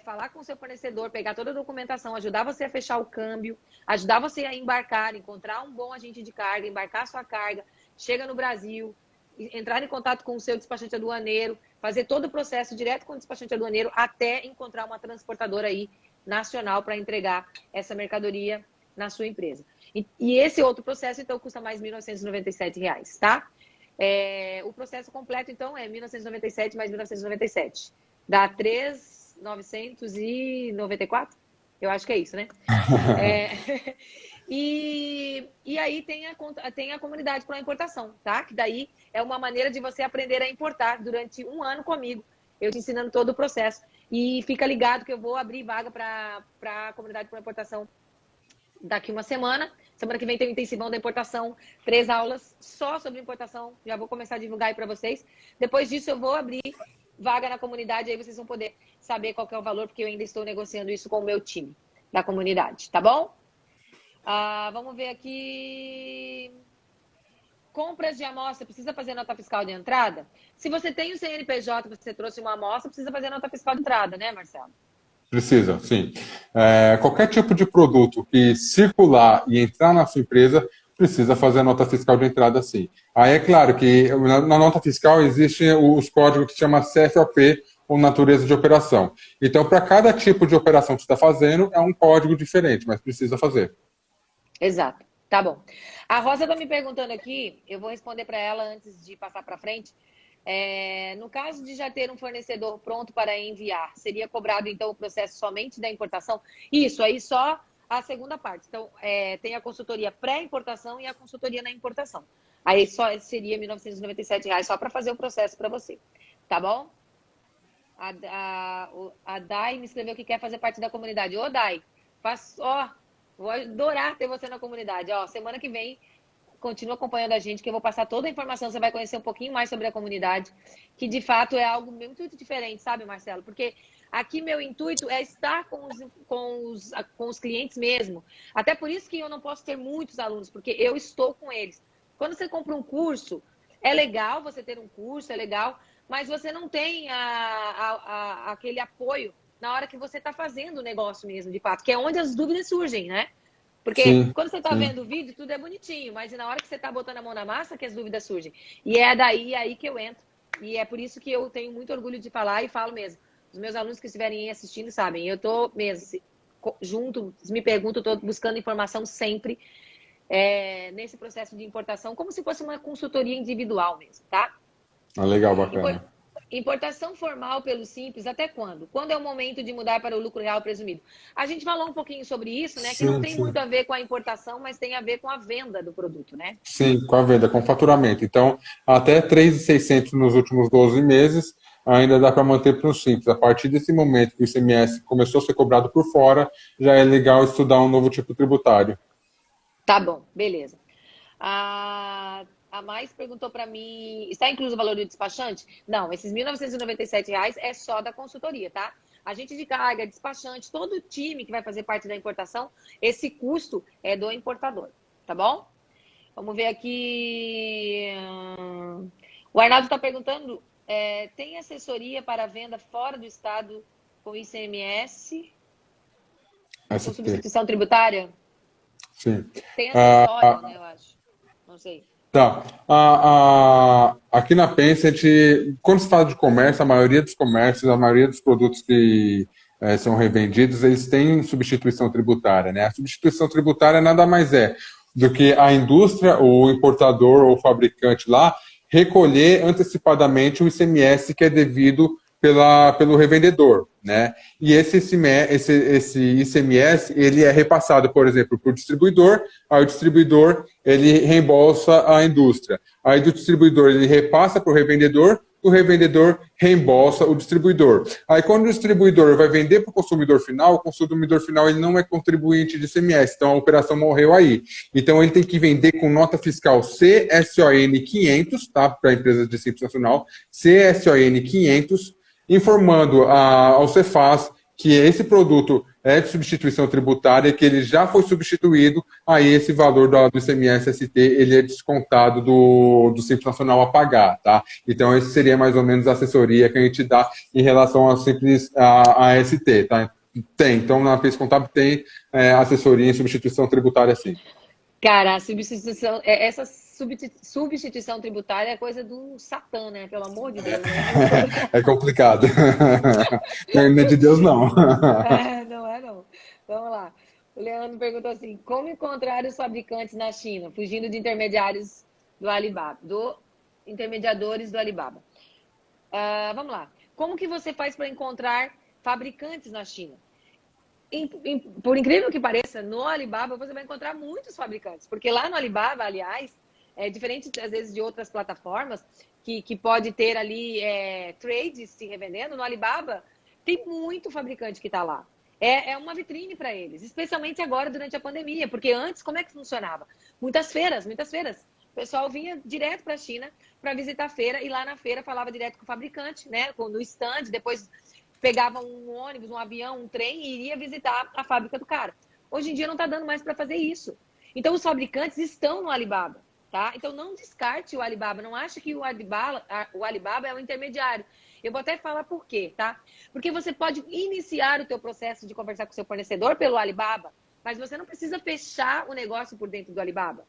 Falar com o seu fornecedor, pegar toda a documentação, ajudar você a fechar o câmbio, ajudar você a embarcar, encontrar um bom agente de carga, embarcar a sua carga, chega no Brasil, entrar em contato com o seu despachante aduaneiro, fazer todo o processo direto com o despachante aduaneiro até encontrar uma transportadora aí nacional para entregar essa mercadoria na sua empresa. E esse outro processo, então, custa mais R$ 1.997, tá? O processo completo, então, é 1.997 mais 1.997. Dá 3.994? Eu acho que é isso, né? E aí tem a comunidade para importação, tá? Que daí é uma maneira de você aprender a importar durante um ano comigo. Eu te ensinando todo o processo. E fica ligado que eu vou abrir vaga para a comunidade para importação daqui uma semana. Semana que vem tem o intensivão da importação, 3 aulas só sobre importação. Já vou começar a divulgar aí para vocês. Depois disso eu vou abrir vaga na comunidade, aí vocês vão poder saber qual que é o valor, porque eu ainda estou negociando isso com o meu time da comunidade, tá bom? Vamos ver aqui. Compras de amostra, precisa fazer nota fiscal de entrada? Se você tem o CNPJ, você trouxe uma amostra, precisa fazer nota fiscal de entrada, né, Marcelo? Precisa, sim. Qualquer tipo de produto que circular e entrar na sua empresa precisa fazer a nota fiscal de entrada, sim. Aí é claro que na nota fiscal existem os códigos que se chama CFOP, ou natureza de operação. Então, para cada tipo de operação que você está fazendo, é um código diferente, mas precisa fazer. Exato. Tá bom. A Rosa está me perguntando aqui, eu vou responder para ela antes de passar para frente. No caso de já ter um fornecedor pronto para enviar, seria cobrado, então, o processo somente da importação? Isso, aí só a segunda parte. Então, tem a consultoria pré-importação e a consultoria na importação. Aí só seria R$ 1.997 só para fazer o processo para você. Tá bom? A Dai me escreveu que quer fazer parte da comunidade. Ô, Dai, vou adorar ter você na comunidade. Semana que vem, continua acompanhando a gente, que eu vou passar toda a informação. Você vai conhecer um pouquinho mais sobre a comunidade, que de fato é algo muito diferente, sabe, Marcelo? Porque aqui meu intuito é estar com os clientes mesmo. Até por isso que eu não posso ter muitos alunos, porque eu estou com eles. Quando você compra um curso, é legal você ter um curso, é legal, mas você não tem aquele apoio na hora que você está fazendo o negócio mesmo, de fato, que é onde as dúvidas surgem, né? Porque quando você está vendo o vídeo, tudo é bonitinho, mas na hora que você está botando a mão na massa que as dúvidas surgem. E é aí que eu entro. E é por isso que eu tenho muito orgulho de falar e falo mesmo. Os meus alunos que estiverem aí assistindo sabem, eu estou mesmo junto, me pergunto, estou buscando informação sempre nesse processo de importação, como se fosse uma consultoria individual mesmo, tá? Legal, bacana. Importação formal pelo Simples, até quando? Quando é o momento de mudar para o lucro real presumido? A gente falou um pouquinho sobre isso, né? Que não tem muito a ver com a importação, mas tem a ver com a venda do produto, né? Sim, com a venda, com o faturamento. Então, até 3.600 nos últimos 12 meses, ainda dá para manter para o Simples. A partir desse momento que o ICMS começou a ser cobrado por fora, já é legal estudar um novo tipo tributário. Tá bom, beleza. A Mais perguntou para mim, está incluso o valor do despachante? Não, esses R$ 1.997 é só da consultoria, tá? Agente de carga, despachante, todo o time que vai fazer parte da importação, esse custo é do importador, tá bom? Vamos ver aqui. O Arnaldo está perguntando, tem assessoria para venda fora do estado com ICMS? Com substituição tributária? Sim. Tem acessório, né, eu acho. Não sei. Tá. Aqui na Pense, quando se fala de comércio, a maioria dos comércios, a maioria dos produtos que são revendidos, eles têm substituição tributária, né? A substituição tributária nada mais é do que a indústria, ou o importador ou o fabricante lá, recolher antecipadamente o ICMS que é devido pelo revendedor, né? E esse ICMS, ele é repassado, por exemplo, para o distribuidor, aí o distribuidor, ele reembolsa a indústria. Aí do distribuidor, ele repassa para o revendedor reembolsa o distribuidor. Aí quando o distribuidor vai vender para o consumidor final ele não é contribuinte de ICMS, então a operação morreu aí. Então ele tem que vender com nota fiscal CSON 500, tá? Para a empresa de Simples Nacional, CSON 500, informando ao Cefaz que esse produto é de substituição tributária, que ele já foi substituído, aí esse valor do ICMS-ST, ele é descontado do Simples Nacional a pagar, tá? Então, esse seria mais ou menos a assessoria que a gente dá em relação ao Simples AST, tá? Então, na Pense Contábil tem assessoria em substituição tributária, sim. Cara, essa substituição tributária é coisa do Satã, né? Pelo amor de Deus. Né? É complicado. Não é de Deus, não. Não é, não. Vamos lá. O Leandro perguntou assim, como encontrar os fabricantes na China, fugindo de intermediários do Alibaba, intermediadores do Alibaba? Vamos lá. Como que você faz para encontrar fabricantes na China? Por incrível que pareça, no Alibaba você vai encontrar muitos fabricantes, porque lá no Alibaba, aliás, diferente às vezes de outras plataformas que pode ter ali trades se revendendo, no Alibaba tem muito fabricante que está lá. É uma vitrine para eles, especialmente agora durante a pandemia, porque antes como é que funcionava? Muitas feiras. O pessoal vinha direto para a China para visitar a feira e lá na feira falava direto com o fabricante, né? No stand, depois pegava um ônibus, um avião, um trem e iria visitar a fábrica do cara. Hoje em dia não está dando mais para fazer isso. Então, os fabricantes estão no Alibaba, tá? Então, não descarte o Alibaba. Não acha que o Alibaba é o intermediário. Eu vou até falar por quê, tá? Porque você pode iniciar o teu processo de conversar com o seu fornecedor pelo Alibaba, mas você não precisa fechar o negócio por dentro do Alibaba.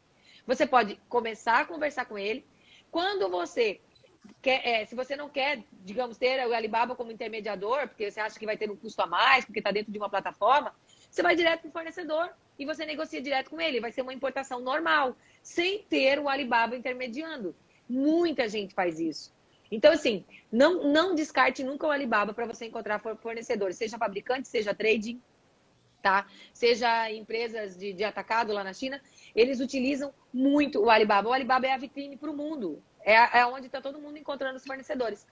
Você pode começar a conversar com ele. Quando você se você não quer, digamos, ter o Alibaba como intermediador, porque você acha que vai ter um custo a mais, porque está dentro de uma plataforma, você vai direto para o fornecedor e você negocia direto com ele. Vai ser uma importação normal, sem ter o Alibaba intermediando. Muita gente faz isso. Então, assim, não descarte nunca o Alibaba para você encontrar fornecedores, seja fabricante, seja trading, tá? Seja empresas de atacado lá na China, eles utilizam muito o Alibaba. O Alibaba é a vitrine para o mundo. É onde está todo mundo encontrando os fornecedores.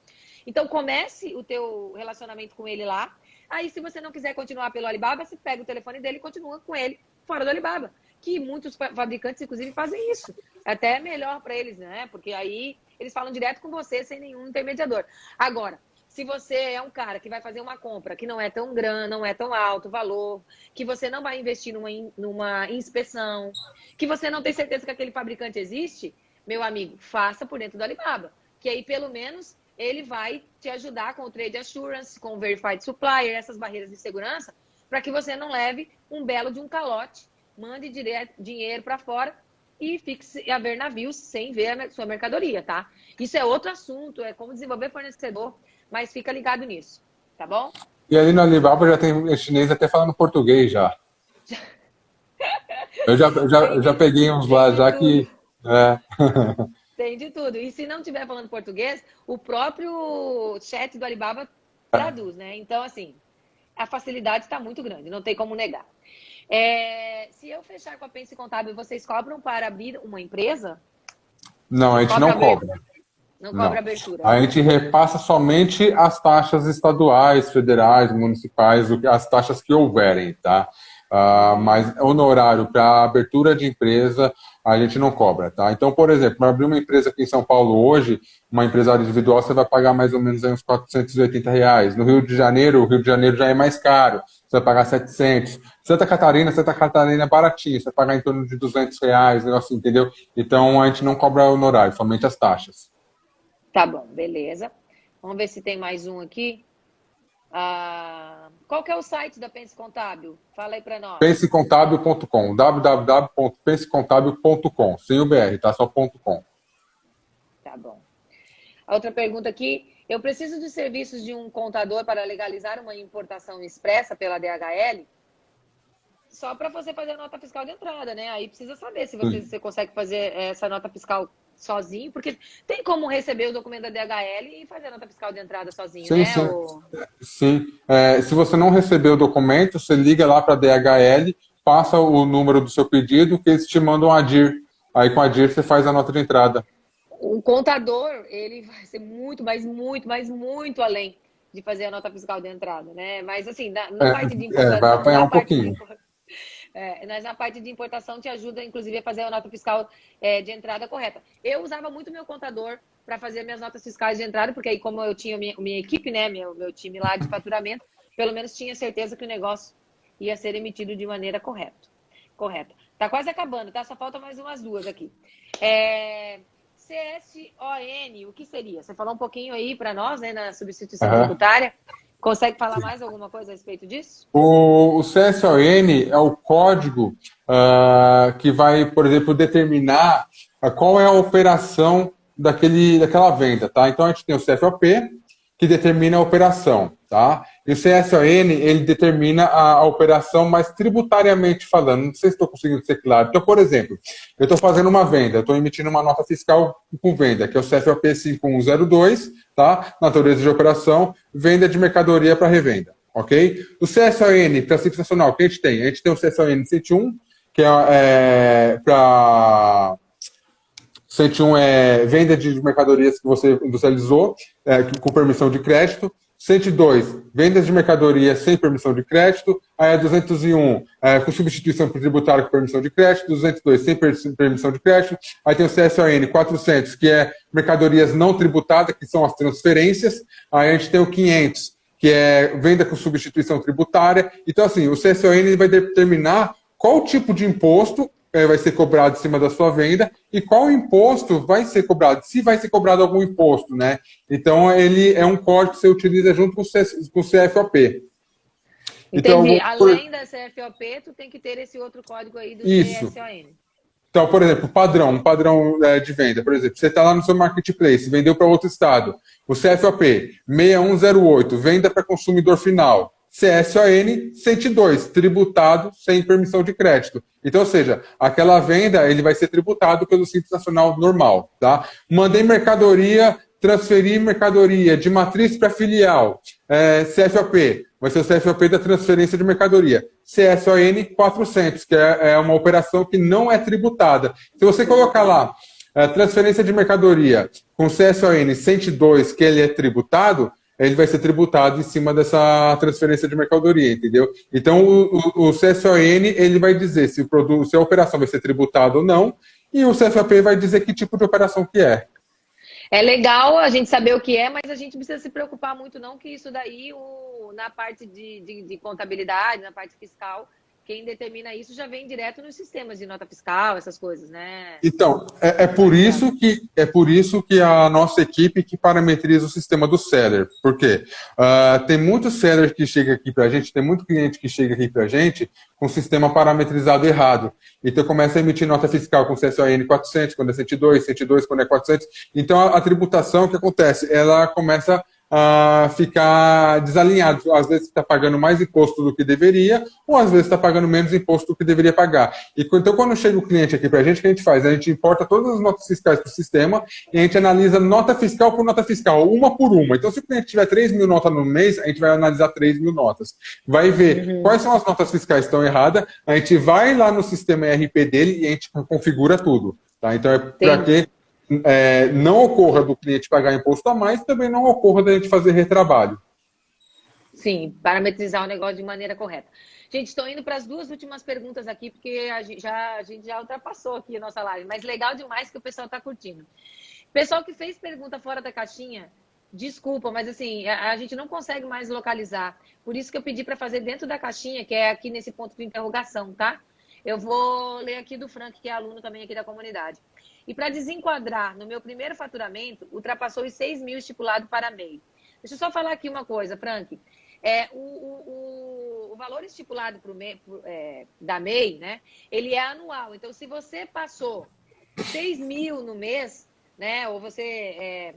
Então, comece o teu relacionamento com ele lá. Aí, se você não quiser continuar pelo Alibaba, você pega o telefone dele e continua com ele fora do Alibaba. Que muitos fabricantes, inclusive, fazem isso. É até melhor para eles, né? Porque aí eles falam direto com você, sem nenhum intermediador. Agora, se você é um cara que vai fazer uma compra que não é tão grande, não é tão alto o valor, que você não vai investir numa inspeção, que você não tem certeza que aquele fabricante existe, meu amigo, faça por dentro do Alibaba. Que aí, pelo menos, ele vai te ajudar com o Trade Assurance, com o Verified Supplier, essas barreiras de segurança, para que você não leve um belo de um calote, mande dinheiro para fora e fique a ver navios sem ver a sua mercadoria, tá? Isso é outro assunto, é como desenvolver fornecedor, mas fica ligado nisso, tá bom? E ali no Alibaba já tem chinês até falando português já. Eu já peguei uns lá já que... Tem de tudo. E se não estiver falando português, o próprio chat do Alibaba traduz, né? Então, assim, a facilidade está muito grande, não tem como negar. Se eu fechar com a Pense Contábil, vocês cobram para abrir uma empresa? Não, a gente não cobra. Não cobra abertura. A gente repassa somente as taxas estaduais, federais, municipais, as taxas que houverem, tá? Mas honorário para abertura de empresa a gente não cobra, tá? Então, por exemplo, para abrir uma empresa aqui em São Paulo hoje, uma empresária individual, você vai pagar mais ou menos aí uns R$ 480. No Rio de Janeiro, o Rio de Janeiro já é mais caro, você vai pagar 700. Santa Catarina é baratinho, você vai pagar em torno de R$ 200, negócio, entendeu? Então, a gente não cobra honorário, somente as taxas. Tá bom, beleza. Vamos ver se tem mais um aqui. Qual que é o site da Pense Contábil? Fala aí para nós. Pensecontábil.com, www.pensecontábil.com, sem o BR, tá? Só .com. Tá bom. A outra pergunta aqui. Eu preciso de serviços de um contador para legalizar uma importação expressa pela DHL? Só para você fazer a nota fiscal de entrada, né? Aí precisa saber se você consegue fazer essa nota fiscal sozinho, porque tem como receber o documento da DHL e fazer a nota fiscal de entrada sozinho, sim, né? Sim. Se você não receber o documento, você liga lá para a DHL, passa o número do seu pedido, que eles te mandam a DIR. Aí com a DIR você faz a nota de entrada. O contador, ele vai ser muito muito além de fazer a nota fiscal de entrada, né? Mas assim, na parte de importação... vai apanhar um pouquinho. Mas na parte de importação te ajuda, inclusive, a fazer a nota fiscal de entrada correta. Eu usava muito meu contador para fazer minhas notas fiscais de entrada, porque aí como eu tinha minha equipe, né, meu time lá de faturamento, pelo menos tinha certeza que o negócio ia ser emitido de maneira correta. Tá quase acabando, tá? Só falta mais umas duas aqui. CSON, o que seria? Você falou um pouquinho aí para nós, né, na substituição tributária. Consegue falar mais alguma coisa a respeito disso? O CSON é o código que vai, por exemplo, determinar qual é a operação daquela venda, tá? Então, a gente tem o CFOP, que determina a operação, tá? E o CSON, ele determina a operação mais tributariamente falando. Não sei se estou conseguindo ser claro. Então, por exemplo, eu estou fazendo uma venda, eu estou emitindo uma nota fiscal com venda, que é o CFOP 5102, tá? Natureza de operação, venda de mercadoria para revenda, ok? O CSON, para Simples Nacional, que a gente tem? A gente tem o CSON 101, que é para... 101 é venda de mercadorias que você industrializou, com permissão de crédito. 102, vendas de mercadorias sem permissão de crédito. Aí a 201, com substituição por tributário com permissão de crédito. 202, sem permissão de crédito. Aí tem o CSON 400, que é mercadorias não tributadas, que são as transferências. Aí a gente tem o 500, que é venda com substituição tributária. Então, assim, o CSON ele vai determinar qual tipo de imposto vai ser cobrado em cima da sua venda e qual imposto vai ser cobrado, se vai ser cobrado algum imposto, né? Então, ele é um código que você utiliza junto com o CFOP. Entendi. Então, além da CFOP, tu tem que ter esse outro código aí do CSON. Então, por exemplo, um padrão de venda. Por exemplo, você está lá no seu marketplace, vendeu para outro estado. O CFOP 6108, venda para consumidor final. CSON 102, tributado sem permissão de crédito. Então, ou seja, aquela venda ele vai ser tributado pelo Simples Nacional normal, tá? Mandei mercadoria, transferi mercadoria de matriz para filial. CFOP, vai ser o CFOP da transferência de mercadoria. CSON 400, que é uma operação que não é tributada. Se você colocar lá transferência de mercadoria com CSON 102, que ele é tributado, ele vai ser tributado em cima dessa transferência de mercadoria, entendeu? Então, o CSON, ele vai dizer se a operação vai ser tributada ou não, e o CFOP vai dizer que tipo de operação que é. É legal a gente saber o que é, mas a gente precisa se preocupar muito não que isso daí, na parte de contabilidade, na parte fiscal, quem determina isso já vem direto nos sistemas de nota fiscal, essas coisas, né? Então, é por isso que a nossa equipe que parametriza o sistema do seller. Por quê? Tem muitos sellers que chegam aqui para a gente, tem muito cliente que chega aqui para a gente com o sistema parametrizado errado. Então, começa a emitir nota fiscal com CSON 400, quando é 102, 102 quando é 400. Então, a tributação, o que acontece? Ela começa a ficar desalinhado. Às vezes está pagando mais imposto do que deveria, ou às vezes está pagando menos imposto do que deveria pagar. Então, quando chega o cliente aqui para a gente, o que a gente faz? A gente importa todas as notas fiscais para o sistema e a gente analisa nota fiscal por nota fiscal, uma por uma. Então, se o cliente tiver 3 mil notas no mês, a gente vai analisar 3 mil notas. Vai ver quais são as notas fiscais que estão erradas, a gente vai lá no sistema ERP dele e a gente configura tudo. Tá? Então, é para que não ocorra do cliente pagar imposto a mais, também não ocorra da gente fazer retrabalho. Sim, parametrizar o negócio de maneira correta. Gente, estou indo para as 2 últimas perguntas aqui, porque a gente já ultrapassou aqui a nossa live, mas legal demais que o pessoal está curtindo. Pessoal que fez pergunta fora da caixinha, desculpa, mas assim, a gente não consegue mais localizar. Por isso que eu pedi para fazer dentro da caixinha, que é aqui nesse ponto de interrogação, tá? Eu vou ler aqui do Frank, que é aluno também aqui da comunidade. E para desenquadrar, no meu primeiro faturamento, ultrapassou os 6 mil estipulado para MEI. Deixa eu só falar aqui uma coisa, Frank. O valor estipulado da MEI, né? Ele é anual. Então, se você passou 6 mil no mês, né? Ou você...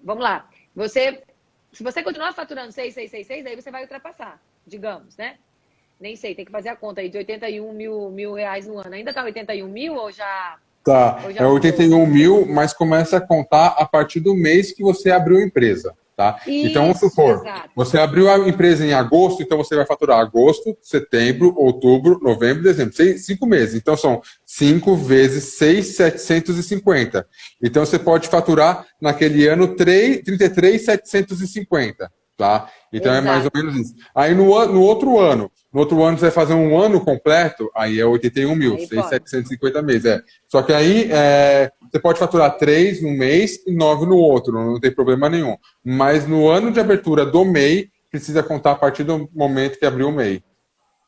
vamos lá. Se você continuar faturando 6,666, aí você vai ultrapassar, digamos, né? Nem sei, tem que fazer a conta aí de 81 mil reais no ano. Ainda tá 81 mil ou já... Tá, é 81 mil, mas começa a contar a partir do mês que você abriu a empresa, tá? Isso, então, vamos supor, exato. Você abriu a empresa em agosto, então você vai faturar agosto, setembro, outubro, novembro, dezembro, 5 meses. Então, são 5 vezes 6,750. Então, você pode faturar naquele ano 33,750, tá? Então, Exato. É mais ou menos isso. Aí, no outro ano você vai fazer um ano completo, aí é 81 mil, 6,750 meses. Só que aí você pode faturar 3 no mês e 9 no outro, não tem problema nenhum. Mas no ano de abertura do MEI, precisa contar a partir do momento que abriu o MEI.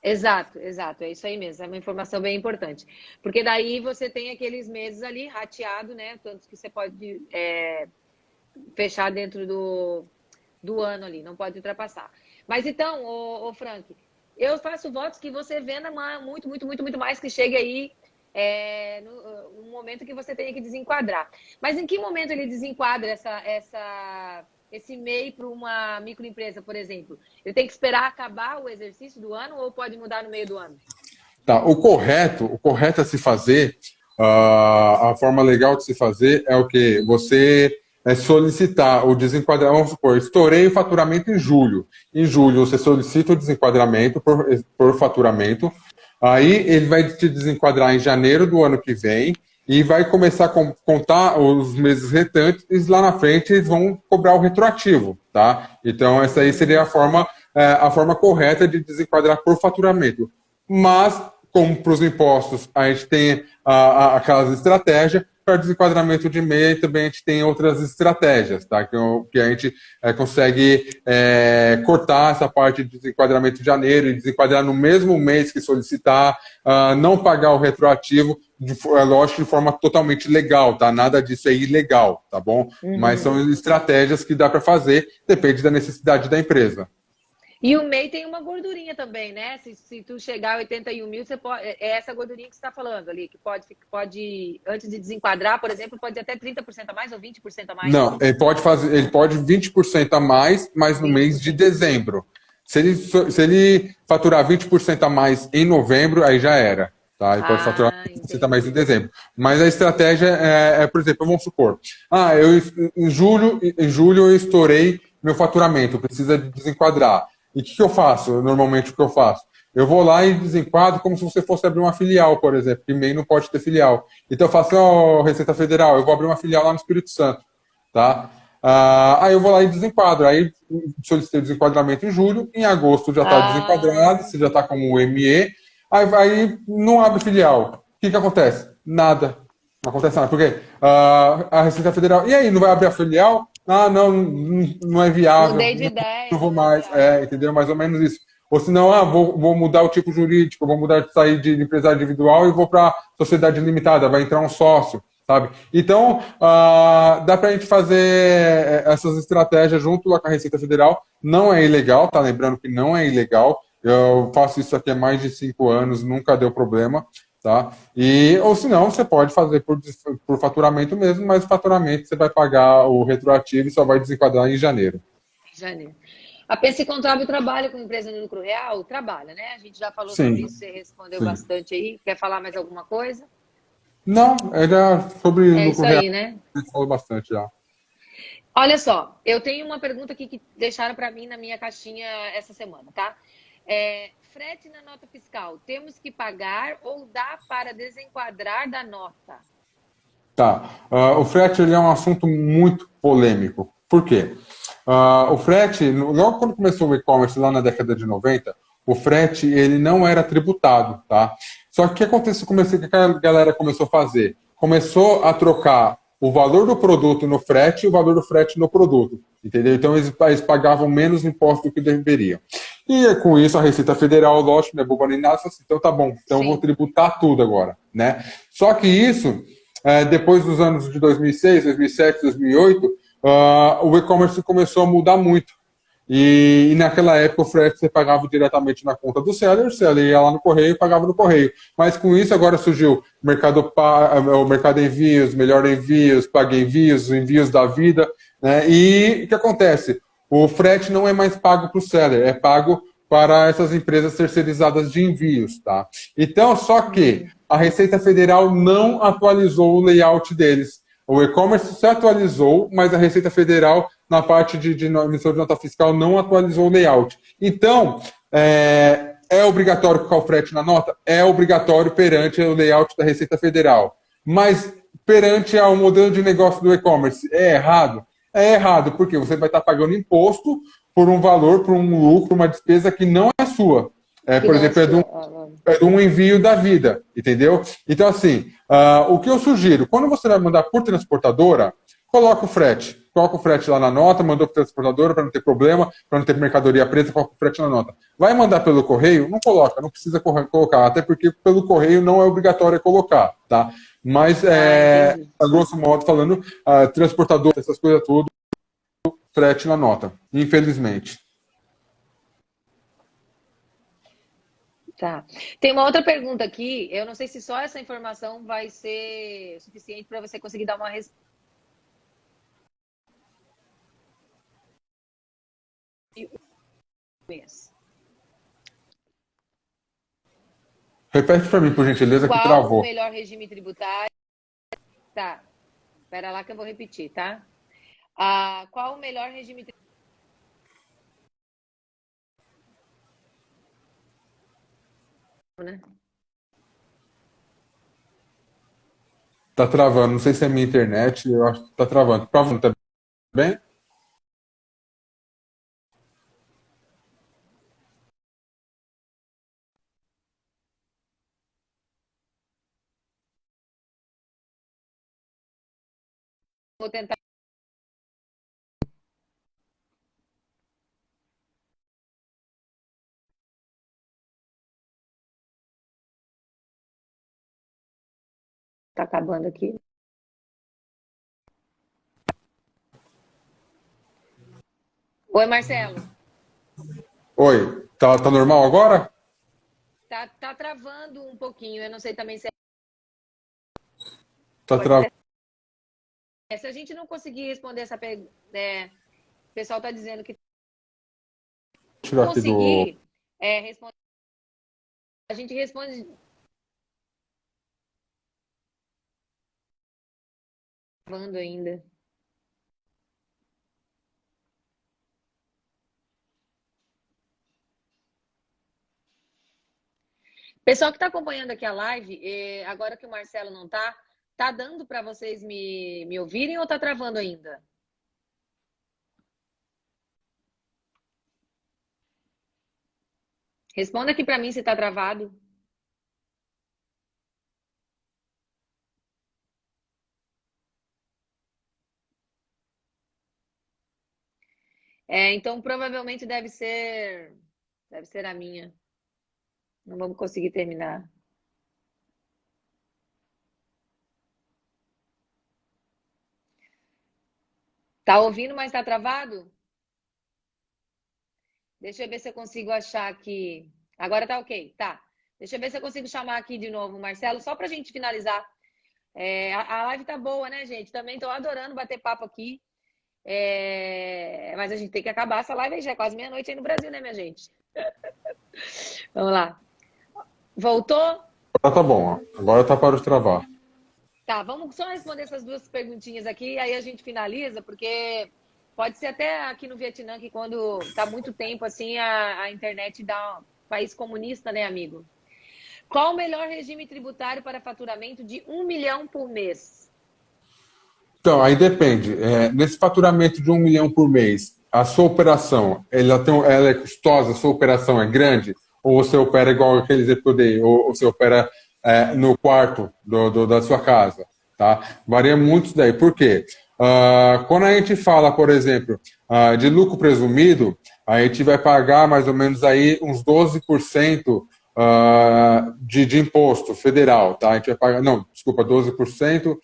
Exato, exato, é isso aí mesmo, é uma informação bem importante. Porque daí você tem aqueles meses ali rateado, né? Tantos que você pode fechar dentro do ano ali, não pode ultrapassar. Mas então, ô Frank, eu faço votos que você venda muito, muito, muito, muito mais, que chegue aí no momento que você tenha que desenquadrar. Mas em que momento ele desenquadra esse MEI para uma microempresa, por exemplo? Ele tem que esperar acabar o exercício do ano ou pode mudar no meio do ano? Tá, o correto a se fazer, a forma legal de se fazer é o que? Você solicitar o desenquadramento. Vamos supor, estourei o faturamento em julho. Em julho, você solicita o desenquadramento por faturamento. Aí, ele vai te desenquadrar em janeiro do ano que vem e vai começar a contar os meses restantes. Lá na frente, eles vão cobrar o retroativo, tá? Então, essa aí seria a forma correta de desenquadrar por faturamento. Mas, como para os impostos, a gente tem aquelas estratégias. Para desenquadramento de MEI, também a gente tem outras estratégias, tá? Que a gente consegue cortar essa parte de desenquadramento de janeiro e desenquadrar no mesmo mês que solicitar, não pagar o retroativo, lógico, de forma totalmente legal, tá? Nada disso é ilegal, tá bom? Uhum. Mas são estratégias que dá para fazer, depende da necessidade da empresa. E o MEI tem uma gordurinha também, né? Se tu chegar a 81 mil, você pode, é essa gordurinha que você está falando ali, que pode, antes de desenquadrar, por exemplo, pode ir até 30% a mais ou 20% a mais? Não, ele pode 20% a mais, mas no mês de dezembro. Se ele faturar 20% a mais em novembro, aí já era. Tá? Ele pode faturar 20% a mais em dezembro. Mas a estratégia por exemplo, vamos supor, em julho eu estourei meu faturamento, precisa desenquadrar. E o que eu faço? Normalmente, o que eu faço? Eu vou lá e desenquadro como se você fosse abrir uma filial, por exemplo, que MEI não pode ter filial. Então eu faço, Receita Federal, eu vou abrir uma filial lá no Espírito Santo, tá? Aí eu vou lá e desenquadro. Aí solicitei o desenquadramento em julho, em agosto já está desenquadrado, você já está como ME, aí não abre filial. O que acontece? Nada. Não acontece nada. Por quê? A Receita Federal, e aí, não vai abrir a filial? Não é viável. Mudei de ideia. Não vou mais. Entendeu? Mais ou menos isso. Ou senão, vou mudar o tipo jurídico, vou sair de empresário individual e vou para sociedade limitada, vai entrar um sócio, sabe? Então, dá para a gente fazer essas estratégias junto lá com a Receita Federal. Não é ilegal, tá? Lembrando que não é ilegal. Eu faço isso aqui há mais de 5 anos, nunca deu problema. Tá? Ou se não, você pode fazer por faturamento mesmo, mas o faturamento você vai pagar o retroativo e só vai desenquadrar em janeiro. A PC Contábil trabalha com empresa de lucro real? Trabalha, né? A gente já falou sobre isso, você respondeu bastante aí. Quer falar mais alguma coisa? Não, era sobre lucro isso real. Aí, né? A gente falou bastante já. Olha só, eu tenho uma pergunta aqui que deixaram para mim na minha caixinha essa semana, tá? Frete na nota fiscal, temos que pagar ou dá para desenquadrar da nota? Tá. O frete ele é um assunto muito polêmico. Por quê? O frete, logo quando começou o e-commerce, lá na década de 90, o frete ele não era tributado, tá? Só que o que aconteceu, que a galera começou a fazer? Começou a trocar o valor do produto no frete e o valor do frete no produto, entendeu? Então eles pagavam menos imposto do que deveriam. E com isso a Receita Federal, lógico, não é boba nem nada, assim, então tá bom, então eu vou tributar tudo agora, né? Só que isso, depois dos anos de 2006, 2007, 2008, o e-commerce começou a mudar muito. E naquela época o frete você pagava diretamente na conta do seller, o seller ia lá no correio e pagava no correio. Mas com isso agora surgiu o Mercado Envios, Melhor Envios, Pague Envios, Envios da Vida, né? E o que acontece? O frete não é mais pago para o seller, é pago para essas empresas terceirizadas de envios, tá? Então, só que a Receita Federal não atualizou o layout deles. O e-commerce se atualizou, mas a Receita Federal, na parte de emissão de nota fiscal, não atualizou o layout. Então, é obrigatório colocar o frete na nota? É obrigatório perante o layout da Receita Federal. Mas perante ao modelo de negócio do e-commerce, é errado? É errado, porque você vai estar pagando imposto por um valor, por um lucro, uma despesa que não é sua. Por exemplo, é de um envio da vida, entendeu? Então, assim, o que eu sugiro, quando você vai mandar por transportadora, coloca o frete. Coloca o frete lá na nota, mandou por transportadora para não ter problema, para não ter mercadoria presa, coloca o frete na nota. Vai mandar pelo correio? Não coloca, não precisa colocar, até porque pelo correio não é obrigatório colocar, tá? Mas, a grosso modo falando, transportador, essas coisas tudo, frete na nota, infelizmente. Tá. Tem uma outra pergunta aqui. Eu não sei se só essa informação vai ser suficiente para você conseguir dar uma resposta. Repete para mim, por gentileza, que travou. Qual o melhor regime tributário? Tá. Espera lá que eu vou repetir, tá? Qual o melhor regime tributário? Né? Tá travando, não sei se é minha internet, eu acho que tá travando. Travando, tá bem? Vou tentar. Tá acabando aqui. Oi, Marcelo. Oi, tá normal agora? Tá travando um pouquinho. Eu não sei também se Tá travando. se a gente não conseguir responder essa pergunta, o pessoal tá dizendo que Tirar aqui conseguir responder. A gente responde travando ainda. Pessoal que está acompanhando aqui a live, agora que o Marcelo não tá dando para vocês me ouvirem ou tá travando ainda? Responda aqui para mim se tá travado. Então provavelmente deve ser a minha. Não vamos conseguir terminar. Tá ouvindo, mas tá travado? Deixa eu ver se eu consigo achar aqui. Agora tá ok, tá. Deixa eu ver se eu consigo chamar aqui de novo o Marcelo, só pra gente finalizar. A live tá boa, né, gente? Também tô adorando bater papo aqui. Mas a gente tem que acabar essa live aí, já é quase meia-noite aí no Brasil, né, minha gente? Vamos lá. Voltou? Agora tá bom, agora tá para de travar. Tá, vamos só responder essas duas perguntinhas aqui, aí a gente finaliza, porque pode ser até aqui no Vietnã, que quando tá muito tempo assim, a internet dá um país comunista, né, amigo? Qual o melhor regime tributário para faturamento de 1 milhão por mês? Então, aí depende. Nesse faturamento de 1 milhão por mês, a sua operação, ela é custosa, a sua operação é grande? Ou você opera igual aquele exemplo que eu dei? Ou você opera no quarto da sua casa? Tá? Varia muito isso daí. Por quê? Quando a gente fala, por exemplo, de lucro presumido, a gente vai pagar mais ou menos aí uns 12% de imposto federal, tá? A gente vai pagar, não, desculpa, 12%,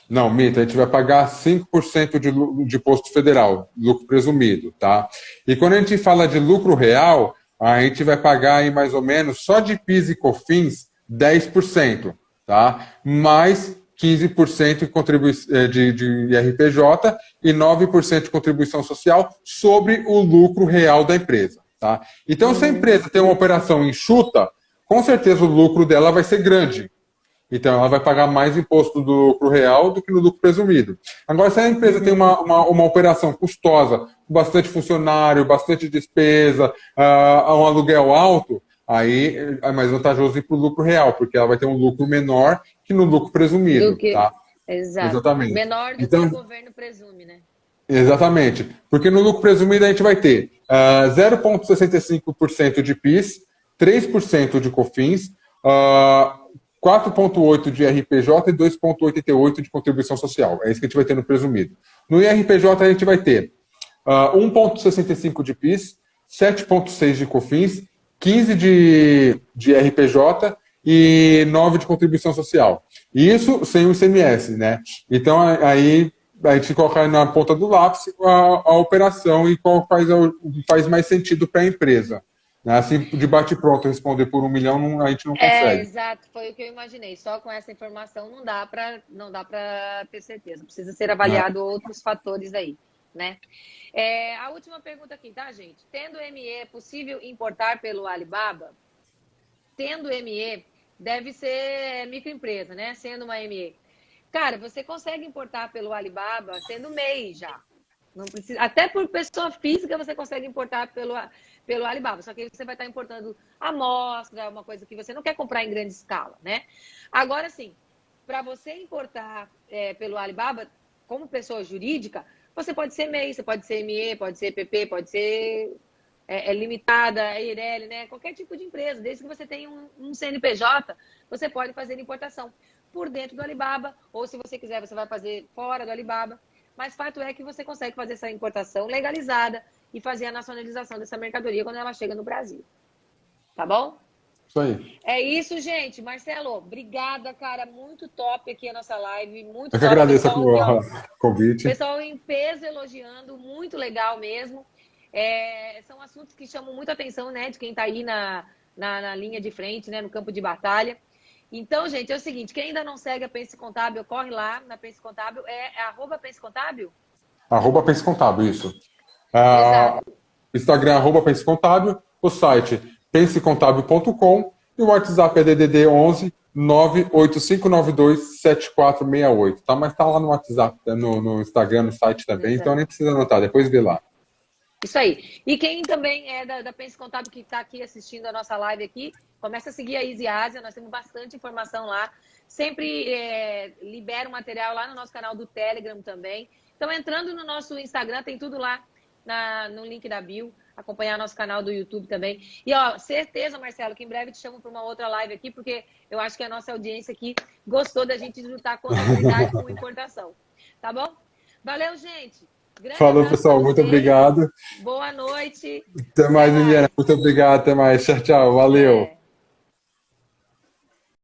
não, mito, a gente vai pagar 5% de imposto federal, lucro presumido, tá? E quando a gente fala de lucro real, a gente vai pagar aí mais ou menos, só de PIS e COFINS, 10%, tá? Mais 15% de IRPJ e 9% de contribuição social sobre o lucro real da empresa, tá? Então, se a empresa tem uma operação enxuta, com certeza o lucro dela vai ser grande. Então, ela vai pagar mais imposto do lucro real do que no lucro presumido. Agora, se a empresa tem uma operação custosa, com bastante funcionário, bastante despesa, um aluguel alto, aí é mais vantajoso ir para o lucro real, porque ela vai ter um lucro menor que no lucro presumido. Tá? Exato. Exatamente. Menor do então, que o governo presume, né? Exatamente. Porque no lucro presumido a gente vai ter 0,65% de PIS, 3% de COFINS, 4,8% de IRPJ e 2,88% de contribuição social. É isso que a gente vai ter no presumido. No IRPJ, a gente vai ter 1,65% de PIS, 7,6% de COFINS, 15% de IRPJ e 9% de contribuição social. Isso sem o ICMS, né? Então, aí a gente coloca na ponta do lápis a operação e qual faz mais sentido para a empresa. Assim, de bate-pronto, responder por 1 milhão, a gente não consegue. Exato, foi o que eu imaginei. Só com essa informação não dá para ter certeza. Precisa ser avaliado outros fatores aí, né? A última pergunta aqui, tá, gente? Tendo ME, é possível importar pelo Alibaba? Tendo ME, deve ser microempresa, né? Sendo uma ME. Cara, você consegue importar pelo Alibaba sendo MEI já. Não precisa, até por pessoa física você consegue importar pelo Alibaba. Só que você vai estar importando amostra, uma coisa que você não quer comprar em grande escala, né? Agora, sim, para você importar pelo Alibaba, como pessoa jurídica, você pode ser MEI, você pode ser ME, pode ser PP, pode ser limitada, EIRELI, né? Qualquer tipo de empresa. Desde que você tenha um CNPJ, você pode fazer importação por dentro do Alibaba, ou se você quiser, você vai fazer fora do Alibaba. Mas fato é que você consegue fazer essa importação legalizada e fazer a nacionalização dessa mercadoria quando ela chega no Brasil. Tá bom? Isso aí. É isso, gente. Marcelo, obrigada, cara. Muito top aqui a nossa live. Muito Eu top. que agradeço o convite. Pessoal em peso elogiando. Muito legal mesmo. São assuntos que chamam muita atenção, né? De quem está aí na linha de frente, né? No campo de batalha. Então, gente, é o seguinte, quem ainda não segue a Pense Contábil, corre lá na Pense Contábil, @Pense Contábil? Pense Contábil, isso. Exato. Instagram, Pense Contábil, o site pensecontábil.com e o WhatsApp é DDD 11 985927468, tá? Mas tá lá no WhatsApp, no Instagram, no site também, Exato. Então nem precisa anotar, depois vê lá. Isso aí. E quem também é da Pense Contábil, que está aqui assistindo a nossa live aqui, começa a seguir a Easy Ásia, nós temos bastante informação lá. Sempre libero material lá no nosso canal do Telegram também. Então, entrando no nosso Instagram, tem tudo lá no link da bio. Acompanhar nosso canal do YouTube também. E, certeza, Marcelo, que em breve te chamo para uma outra live aqui, porque eu acho que a nossa audiência aqui gostou da gente lutar contra a comunidade com importação. Tá bom? Valeu, gente! Grande Falou, pessoal. Muito obrigado. Boa noite. Até mais, Liliana. Muito obrigado. Até mais. Tchau, tchau. Valeu.